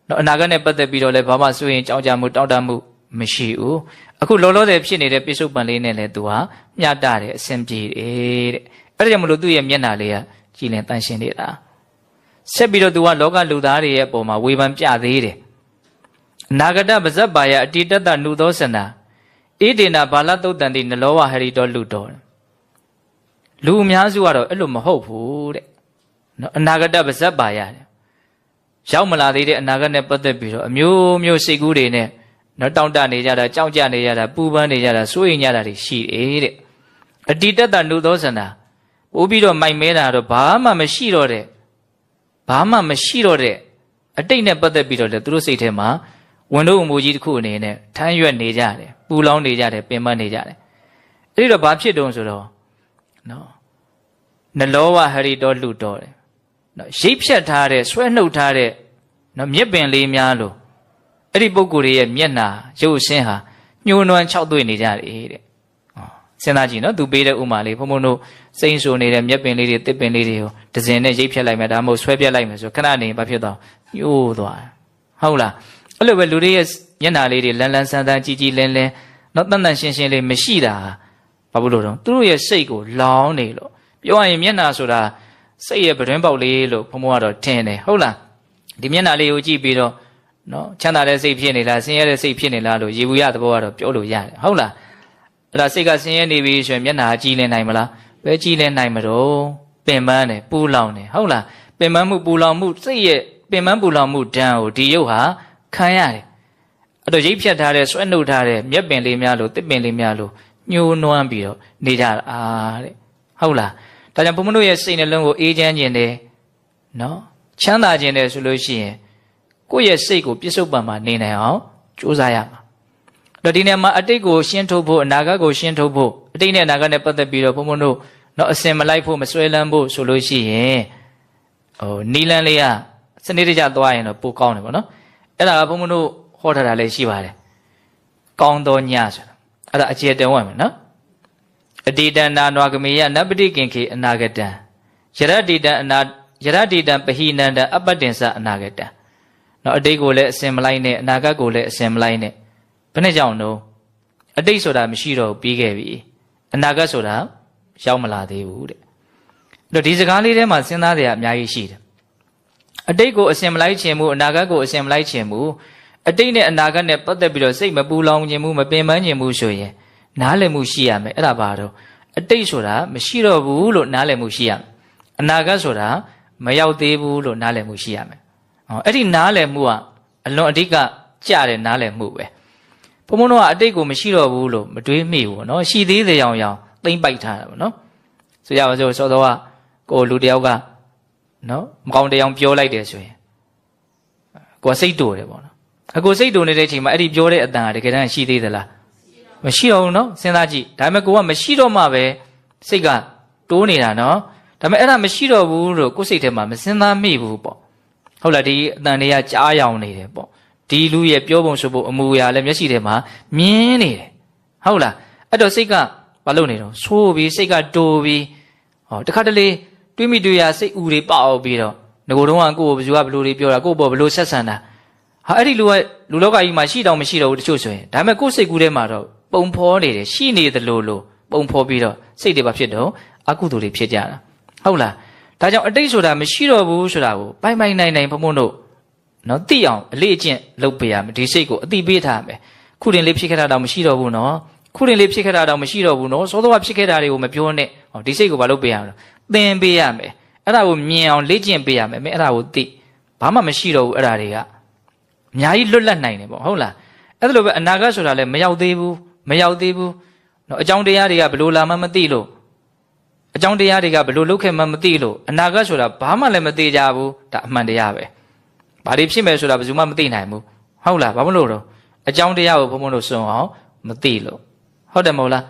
နော်အနာဂတ်နဲ့ပတ်သက်ပြီးတော့လည်းဘာမှစိုးရင်ကြောက်ကြမှုတောင့်တမှုမရှိဘူးအခုလောလောဆယ်ဖြစ်နေတဲ့ပိစုပန်လေးနဲ့လည်းသူဟာမျှတတယ်အဆင်ပြေတယ်တဲ့အဲ့ဒါကြောင့်မလို့သူ့ရဲ့မျက်နှာလေးကကြည်လင်တန့်ရှင်းနေတာဆက်ပြီးတော့သူကလောကလူသားတွေရဲ့အပေါ်မှာဝေဖန်ပြသေးတယ်အနာဂတပဇ္ဇပါယအတိတတနုသောစနာဣဒေနာဘာလသုတ်တန်တိနလောဝဟရိတောလူတော်လူအများစုကတော့အဲ့လိုမဟုတ်ဘူးတဲ့နော်အနာဂတပဇ္ဇပါယတဲ့ရောက်မလာသေးတဲ့အနာဂတ်နဲ့ပတ်သက်ပြီးတော့အမျိုးမျိုးစိတ်ကူးတွေနဲ့နော်တောင့်တနေကြတာကြောက်ကြနေကြတာပူပန်းနေကြတာစိုးရိမ်ကြတာတွေရှိတယ်တဲ့အတိတတနုသောစနာပို့ပြီးတော့မိုက်မဲတာတော့ဘာမှမရှိတော့တဲ့အတိတ်နဲ့ပတ်သက်ပြီးတော့လေသူတို့စိတ်ထဲမှာဝန်တို့အမူကြီးတစ်ခုအနေနဲ့ထမ်းရွက်နေကြတယ်ပူလောင်နေကြတယ်ပင်ပန်းနေကြတယ်အဲ့ဒီတော့ဘာဖြစ်တုံးဆိုတော့နော်နလောဝဟရိတောလူတော်တယ်နော်ရိပ်ဖြတ်ထားတဲ့ဆွဲနှုတ်ထားတဲ့နော်မြက်ပင်လေးများလို့အဲ့ဒီပုဂ္ဂိုလ်ရဲ့မျက်နှာရုပ်ဆင်းဟာညှိုးနွမ်းခြောက်သွေ့နေကြတယ်တဲ့စဉ်းစားကြည့်နော်သူပေးတဲ့ဥမာလေးဘုံဘုံတို့စိမ့်ဆိုနေတဲ့မြက်ပင်လေးတွေတစ်ပင်လေးတွေကိုဒဇင်နဲ့ရိပ်ဖြတ်လိုက်မယ်ဒါမှမဟုတ်ဆွဲပြတ်လိုက်မယ်ဆိုခဏနေဘာဖြစ်သွားညှိုးသွားဟုတ်လားအဲ့လိုပဲလူတွေရဲ့မျက်နှာလေးတွေလန်းလန်းဆန်းဆန်းကြီးကြီးလင်းလင်းနော်တန်တန်ရှင်းရှင်းလေးမရှိတာဘာလို့တော့သူတို့ရဲ့စိတ်ကိုလောင်းနေလို့ပြောရရင်မျက်နှာဆိုတာစိတ်ရဲ့ပတွင်းပေါက်လေးလို့ဘုံဘုံကတော့ထင်တယ်ဟုတ်လားဒီမျက်နှာလေးကိုကြည့်ပြီးတော့နော်ချမ်းသာတဲ့စိတ်ဖြစ်နေလားဆင်းရဲတဲ့စိတ်ဖြစ်နေလားလို့ရေဘူးရသဘောကတော့ပြောလို့ရတယ်ဟုတ်လားအဲ့ဒါစိတ်ကဆင်းရဲနေပြီဆိုရင်မျက်နှာကြည်လင်နိုင်မလားပဲကြည်လင်နိုင်မတော့ပင်ပန်းတယ်ပူလောင်တယ်ဟုတ်လားပင်ပန်းမှုပူလောင်မှုစိတ်ရဲ့ပင်ပန်းပူလောင်မှုဒဏ်ကိုဒီရုပ်ဟာခံရတယ်အဲ့တော့ရိပ်ဖြတ်ထားတဲ့ဆွဲနှုတ်ထားတဲ့မြက်ပင်လေးများလို့တစ်ပင်လေးများလို့ညှိုးနွမ်းပြီးတော့နေကြတာတဲ့ဟုတ်လားဒါကြောင့်ဘုံမတို့ရဲ့စိတ်နှလုံးကိုအေးချမ်းခြင်းတယ်နော်ချမ်းသာခြင်းတယ်ဆိုလို့ရှိရင်ကိုယ့်ရဲ့စိတ်ကိုပြစ္ဆုတ်ပံမှာနေနိုင်အောင်ကြိုးစားရမှာတော့ဒီနေရာမှာအတိတ်ကိုရှင်းထုတ်ဖို့အနာဂတ်ကိုရှင်းထုတ်ဖို့အတိတ်နဲ့အနာဂတ်နဲ့ပတ်သက်ပြီးတော့ဘုံဘုံတို့နော်အစင်မလိုက်ဖို့မစွဲလန်းဖို့ဆိုလို့ရှိရင်နီလန်းလေးကစနစ်တကျသွားရင်တော့ပိုကောင်းတယ်ပေါ့နော်အဲ့ဒါကဘုံဘုံတို့ဟောထားတာလည်းရှိပါတယ်ကောင်းသောညဆိုတာအဲ့ဒါအကျေတန်ဝင်မယ်နော်အတိတံနာနွာကမေယနပတိကင်ခေအနာဂတံယရတိတံပဟိနန္တအပတ္တင်္စအနာဂတံနော်အတိတ်ကိုလည်းအစင်မလိုက်နဲ့အနာဂတ်ကိုလည်းအစင်မလိုက်နဲ့ဘယ်နဲ့ကြောင့်တော့အတိတ်ဆိုတာမရှိတော့ပြီးခဲ့ပြီအနာဂတ်ဆိုတာရောက်မလာသေးဘူးတဲ့အဲ့တော့ဒီစကားလေးထဲမှာစဉ်းစားစရာအများကြီးရှိတယ်အတိတ်ကိုအစင်မလိုက်ခြင်းမူအနာဂတ်ကိုအစင်မလိုက်ခြင်းမူအတိတ်နဲ့အနာဂတ်နဲ့ပတ်သက်ပြီးတော့စိတ်မပူလောင်ခြင်းမူမပင်ပန်းခြင်းမူဆိုရင်နားလည်မှုရှိရမယ်အဲ့ဒါပါတော့အတိတ်ဆိုတာမရှိတော့ဘူးလို့နားလည်မှုရှိရမယ်အနာဂတ်ဆိုတာမရောက်သေးဘူးလို့နားလည်မှုရှိရမယ်အဲ့ဒီနားလည်မှုကအလွန်အဓိကကြတဲ့နားလည်မှုပဲဘုံဘုံတို့ကအတိတ်ကိုမရှိတော့ဘူးလို့မတွေးမိဘူးနော်ရှိသေးတဲ့အောင်သိမ့်ပိုက်ထားတာပေါ့နော်ဆိုကြပါစို့စောစောကကိုလူတယောက်ကနော်မကောင်းတရားပြောလိုက်တယ်ဆိုရင်ကိုယ်စိတ်တူတယ်ပေါ့နော်အခုစိတ်တူနေတဲ့အချိန်မှာအဲ့ဒီပြောတဲ့အတန်ကတကယ်တမ်းရှိသေးသလားမရှိတော့ဘူးနော်စဉ်းစားကြည့်ဒါပေမဲ့ကိုကမရှိတော့မှပဲစိတ်ကတိုးနေတာနော်ဒါပေမဲ့အဲ့ဒါမရှိတော့ဘူးလို့ကိုယ်စိတ်ထဲမှာမစဉ်းစားမိဘူးပေါ့ ဟုတ်လားဒီအတန်တွေကကြားရောင်နေတယ်ပေါ့ဒီလူရဲ့ပြောပုံဆိုဖို့အမူအရာလည်းမျက်စိထဲမှာမြင်နေတယ်ဟုတ်လားအဲ့တော့စိတ်ကဘာလုပ်နေတော့ဆိုးပြီးစိတ်ကတိုးပြီးဟောတခါတလေတွေးမိတွေ့ရစိတ်ဥတွေပေါက်ပြီးတော့ငကိုယ်တော့ကိုယ်ဘယ်သူကဘလို့တွေပြောတာကိုယ့်ဘောဘလို့ဆက်ဆံတာဟာအဲ့ဒီလူကလူလောကကြီးမှာရှိတော့မရှိတော့ဘူးတချို့ဆိုရင်ဒါပေမဲ့ကိုယ့်စိတ်ကူးထဲမှာတော့ပုံဖော်နေတယ်ရှိနေသလိုလိုပုံဖော်ပြီးတော့စိတ်တွေဘာဖြစ်တော့အကုသိုလ်တွေဖြစ်ကြတာဟုတ်လားဒါကြောင့်အတိတ်ဆိုတာမရှိတော့ဘူးဆိုတာကိုပိုင်ပိုင်နိုင်နိုင်ဘုံဘုံတို့နော်သိအောင်အလေးအကျင့်လုပ်ပေးရမယ်ဒီစိတ်ကိုအတိပေးထားမယ်ခုတင်လေးဖြစ်ခဲ့တာတော့မရှိတော့ဘူးနော်ခုတင်လေးဖြစ်ခဲ့တာတော့မရှိတော့ဘူးနော်စောစောကဖြစ်ခဲ့တာတွေကိုမပြောနဲ့ဟောဒီစိတ်ကိုဘာလုပ်ပေးရမလဲသင်ပေးရမယ်အဲ့ဒါကိုမြင်အောင်လေ့ကျင့်ပေးရမယ်မင်းအဲ့ဒါကိုသိဘာမှမရှိတော့ဘူးအဲ့ဒါတွေကအများကြီးလွတ်လပ်နိုင်တယ်ပေါ့ဟုတ်လားအဲ့ဒါလိုပဲအနာဂတ်ဆိုတာလည်းမရောက်သေးဘူးနော်အကြောင်းတရားတွေကဘလို့လာမှမသိလို့အကြောင်းတရားတွေကဘလို့လုတ်ခဲ့မှမသိလို့အနာဂတ်ဆိုတာဘာမှလည်းမသိကြဘူးဒါအမှန်တရားပဲဘာတွေဖြစ်မယ်ဆိုတာဘယ်သူမှမသိနိုင်ဘူးဟုတ်လားဘာမလို့တော့အကြောင်းတရားကိုဘုံဘုံတို့စွန့်အောင်မသိလို့ဟုတ်တယ်မဟုတ်လား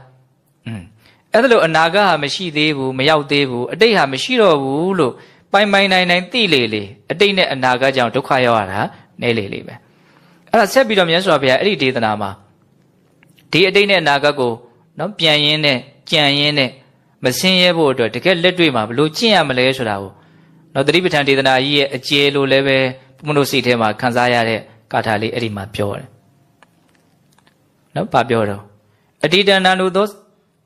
အဲ့ဒါလို့အနာဂတ်ဟာမရှိသေးဘူးမရောက်သေးဘူးအတိတ်ဟာမရှိတော့ဘူးလို့ပိုင်ပိုင်နိုင်နိုင်သိလေလေအတိတ်နဲ့အနာဂတ်ကြောင့်ဒုက္ခရောက်ရတာနည်းလေလေပဲအဲ့ဒါဆက်ပြီးတော့မြတ်စွာဘုရားအဲ့ဒီဒေသနာမှာဒီအတိတ်နဲ့အနာဂတ်ကိုနော်ပြန်ရင်းနဲ့ကြံရင်းနဲ့မဆင်းရဲဖို့အတွက်တကယ်လက်တွေ့မှာဘလို့ကျင့်ရမလဲဆိုတာကိုနော်သတိပဋ္ဌာန်ဒေသနာကြီးရဲ့အကျေလိုလည်းပဲဘုမတို့စိတ်ထဲမှာခံစားရတဲ့ကာထာလေးအဲ့ဒီမှာပြောတယ်နော်ဘာပြောတော့အတိတဏနာနုသော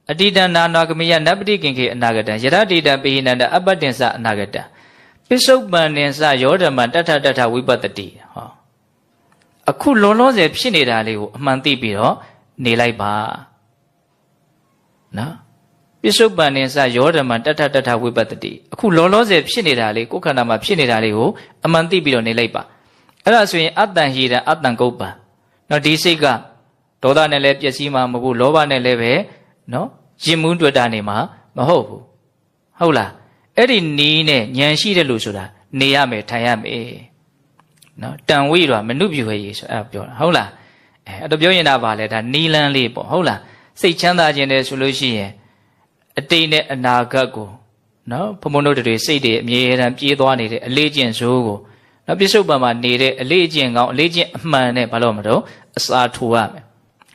အတိတနာနာဂမိယနပတိကင်ခေအနာဂတံယရတိတံပိဟိနန္တအပတ္တင်္စအနာဂတံပိစုပန်တင်္စယောဓမ္မတထဝိပတ္တိဟောအခုလောလောဆယ်ဖြစ်နေတာလေးကိုအမှန်သိပြီးတော့နေလိုက်ပါနော်ပိစုပန်တင်္စယောဓမ္မတထဝိပတ္တိအခုလောလောဆယ်ဖြစ်နေတာလေးကိုယ်ခန္ဓာမှာဖြစ်နေတာလေးကိုအမှန်သိပြီးတော့နေလိုက်ပါအဲ့ဒါဆိုရင်အတ္တန်ဟိတံအတ္တန်ကုပ္ပံနော်ဒီစိတ်ကဒေါသနဲ့လည်းပျက်စီးမှာမဟုတ်ဘူးလောဘနဲ့လည်းပဲနော်ရင်မှုတွေ့တာနေမှာမဟုတ်ဘူးဟုတ်လားအဲ့ဒီနီးနဲ့ဉာဏ်ရှိတဲ့လူဆိုတာနေရမယ်ထိုင်ရမယ်နော်တန်ဝိတော့မနုပြူဟေးဆိုအဲ့ပြောတာဟုတ်လားအဲ့တော့ပြောရင်ဒါပါလေဒါနီးလန်းလေးပေါ့ဟုတ်လားစိတ်ချမ်းသာခြင်းတယ်ဆိုလို့ရှိရင်အတိတ်နဲ့အနာဂတ်ကိုနော်ဘုံဘုံတို့တွေစိတ်တွေအမြဲတမ်းပြေးသွားနေတဲ့အလေးကျင့်စိုးကိုနော်ပြစ္ဆုတ်ပံမှာနေတဲ့အလေးကျင့်ကောင်းအလေးကျင့်အမှန်နဲ့ဘာလို့မလို့အစာထိုးရမယ်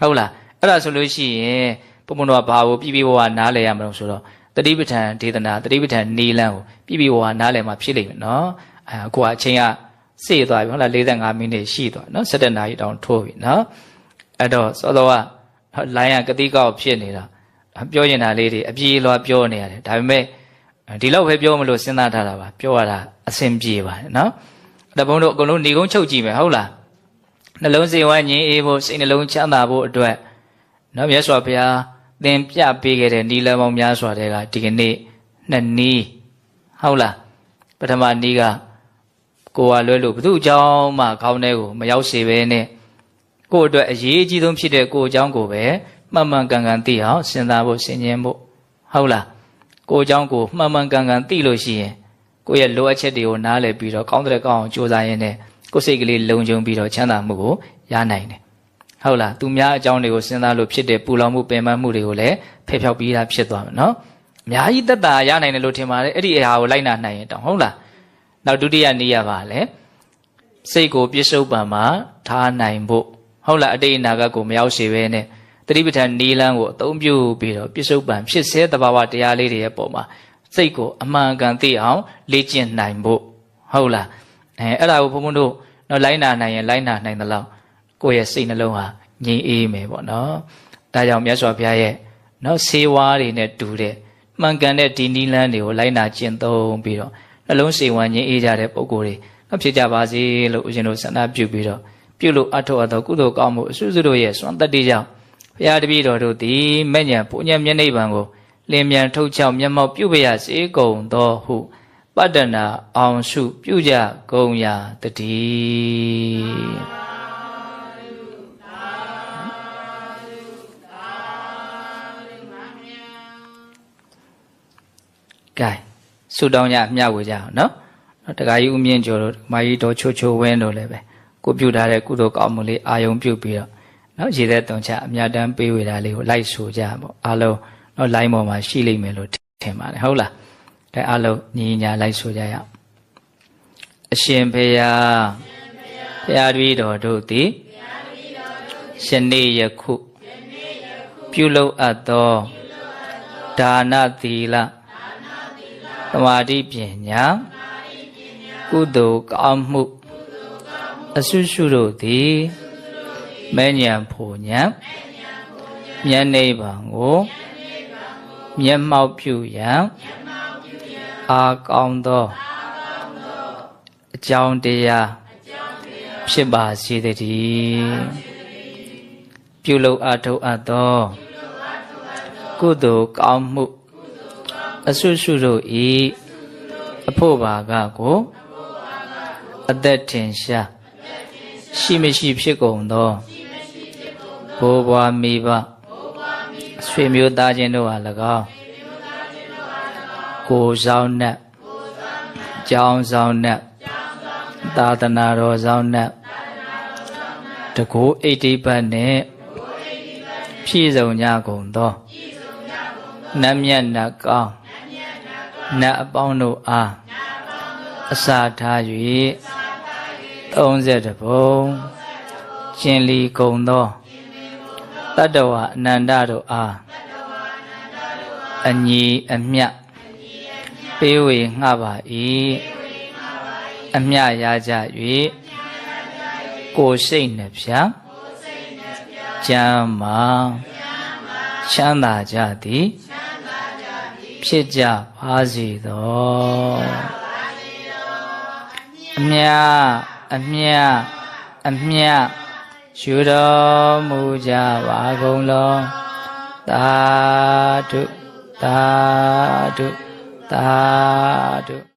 ဟုတ်လားအဲ့ဒါဆိုလို့ရှိရင်ဘုံဘုံတို့ကဘာကိုပြဝနားလည်ရမလို့ဆိုတော့တတိပဋ္ဌာန်ဒေသနာတတိပဋ္ဌာန်နီလန်းကိုပြဝနားလည်မှဖြစ်လိမ့်မယ်နော်အခုအချိန်ကစေ့သွားပြီဟုတ်လား45မိနစ်ရှိသွားနော်17နာရီတောင်ထိုးပြီနော်အဲ့တော့စောစောကလိုင်းကကတိကောက်ဖြစ်နေတာပြောရင်တာလေးတွေအပြေးလွှာပြောနေရတယ်ဒါပေမဲ့ဒီလောက်ပဲပြောမလို့စဉ်းစားထားတာပါပြောရတာအဆင်ပြေပါတယ်နော်အဲ့ဘုံတို့အကုန်လုံးနေကုန်းချုပ်ကြည့်မယ်ဟုတ်လားနှလုံးစိတ်ဝမ်းငြိမ်းအေးဖို့စိတ်နှလုံးချမ်းသာဖို့အတွက်နော်မြတ်စွာဘုရားသင်ပြပေးခဲ့တဲ့နီလပေါင်းများစွာတဲ့ကဒီကနေ့နှစ်နီးဟုတ်လားပထမနီးကကိုယ်ဟာလွဲလို့ဘု து အကြောင်းမှခေါင်းထဲကိုမရောက်စေပဲနဲ့ကိုယ့်အတွက်အရေးအကြီးဆုံးဖြစ်တဲ့ကိုယ်အကြောင်းကိုပဲမှန်မှန်ကန်ကန်သိအောင်စဉ်းစားဖို့ဆင်ခြင်ဖို့ဟုတ်လားကိုယ်အကြောင်းကိုမှန်မှန်ကန်ကန်သိလို့ရှိရင်ကိုယ့်ရဲ့လိုအပ်ချက်တွေကိုနားလည်ပြီးတော့ကောင်းတဲ့ကောင်းအောင်ကြိုးစားရင်းနဲ့ကိုယ်စိတ်ကလေးလုံခြုံပြီးတော့ချမ်းသာမှုကိုရနိုင်တယ်ဟုတ်လားသူများအကြောင်းတွေကိုစဉ်းစားလို့ဖြစ်တဲ့ပူလောင်မှုပင်ပန်းမှုတွေကိုလည်းဖျက်ဖျောက်ပြီးသားဖြစ်သွားမယ်နော်အများကြီးသက်သာရနိုင်တယ်လို့ထင်ပါတယ်အဲ့ဒီအရာကိုလိုက်နာနိုင်ရင်တောင်ဟုတ်လားနောက်ဒုတိယနည်းရပါလေစိတ်ကိုပြစ္ဆုတ်ပံမှာထားနိုင်ဖို့ဟုတ်လားအတိတ်အနာဂတ်ကိုမရောက်စေဘဲနဲ့တတိပဋ္ဌာန်နီလန်းကိုအသုံးပြုပြီးတော့ပြစ္ဆုတ်ပံဖြစ်စေသဘာဝတရားလေးတွေရဲ့ပုံမှာစိတ်ကိုအမှန်ကန်သိအောင်လေ့ကျင့်နိုင်ဖို့ဟုတ်လားအဲ့ဒါကိုဘုံဘုံတို့နော်လိုက်နာနိုင်ရင်လိုက်နာနိုင်သလောက်ကိုယ့်ရဲ့စိတ်နှလုံးဟာငြိမ်အေးမယ်ပေါ့နော်ဒါကြောင့်မြတ်စွာဘုရားရဲ့နော်ဆေးဝါးတွေနဲ့တူတဲ့မှန်ကန်တဲ့ဒီနီလန်းတွေကိုလိုက်နာကျင့်သုံးပြီးတော့နှလုံးစိတ်ဝမ်းငြိမ်အေးကြတဲ့ပုဂ္ဂိုလ်တွေနော်ဖြစ်ကြပါစေလို့ဦးဇင်းတို့ဆန္ဒပြုပြီးတော့ပြုလို့အထောက်အသောကုသိုလ်ကောင်းမှုအစွတ်စွတ်တို့ရဲ့စွမ်းတတ္တိကြောင့်ဘုရားတပည့်တော်တို့သည်မဲ့ညာပူညာမျက်နှိပ်ပံကိုလင်းမြန်ထုတ်ချောက်မျက်မှောက်ပြုပရစေကုန်သောဟုပတ္တနာအောင်စုပြုကြကုန်ရာတည်းကဲဆုတောင်းကြမျှဝေကြအောင်နော်တခါကြီးဦးမြင့်ကျော်တို့မာကြီးတော်ချိုဝင်းတို့လည်းပဲကိုပြုထားတဲ့ကုသိုလ်ကောင်းမှုလေးအာယုံပြုပြီးတော့နော်ရေသက်တုံချအမြတ်တမ်းပေးဝေတာလေးကိုလိုက်ဆိုကြပေါ့အားလုံးနော်လိုင်းပေါ်မှာရှိလိမ့်မယ်လို့ထင်ပါတယ်ဟုတ်လားကဲအားလုံးညီညာလိုက်ဆိုကြရအောင် အရှင်ဖေယဖျားပြီးတော်တို့သည်ယနေ့ယခုပြုလုပ်အပ်သောဒါနသီလသမာဓိပညာကုသိုလ်ကောင်းမှုအဆုစုတို့သည်မဲ့ဉဏ်ဖို့ဉဏ်ဉာဏ်နိဗ္ဗာန်ကိုမျက်မှောက်ပြုရန်အာကောင်းသောအကြောင်းတရားဖြစ်ပါစေတည်းပြုလုပ်အထောက်အပ်သောကုသိုလ်ကောင်းမှုအဆုစုတို့ဤအဖို့ဘာကကိုအသက်ထင်ရှားရှိမရှိဖြစ်ကုန်သောဘိုးဘွားမိဘဆွေမျိုးသားချင်းတို့ဟာ၎င်းကိုယ်ဆောင်နဲ့ကျောင်းဆောင်နဲ့သာသနာတော်ဆောင်နဲ့တကူအိဋ္ဌိပတ်နဲ့ဖြည့်စုံကြကုန်သောနတ်မြတ်နတ်ကောင်းနတ်အပေါင်းတို့အားအစာထား၍30ဘုံကျင်လီကုန်သောတတ္တဝအနန္တတို့အားအညီအမျှပေးဝေငှပါ၏အမျှရကြ၍ကိုယ်စိတ်နှဖျားကျမ်းမာချမ်းသာကြသည်ဖြစ်ကြပါစေသောအမြအမြအမြယူတော်မူကြပါကုန်လောသာဓုသာဓုသာဓု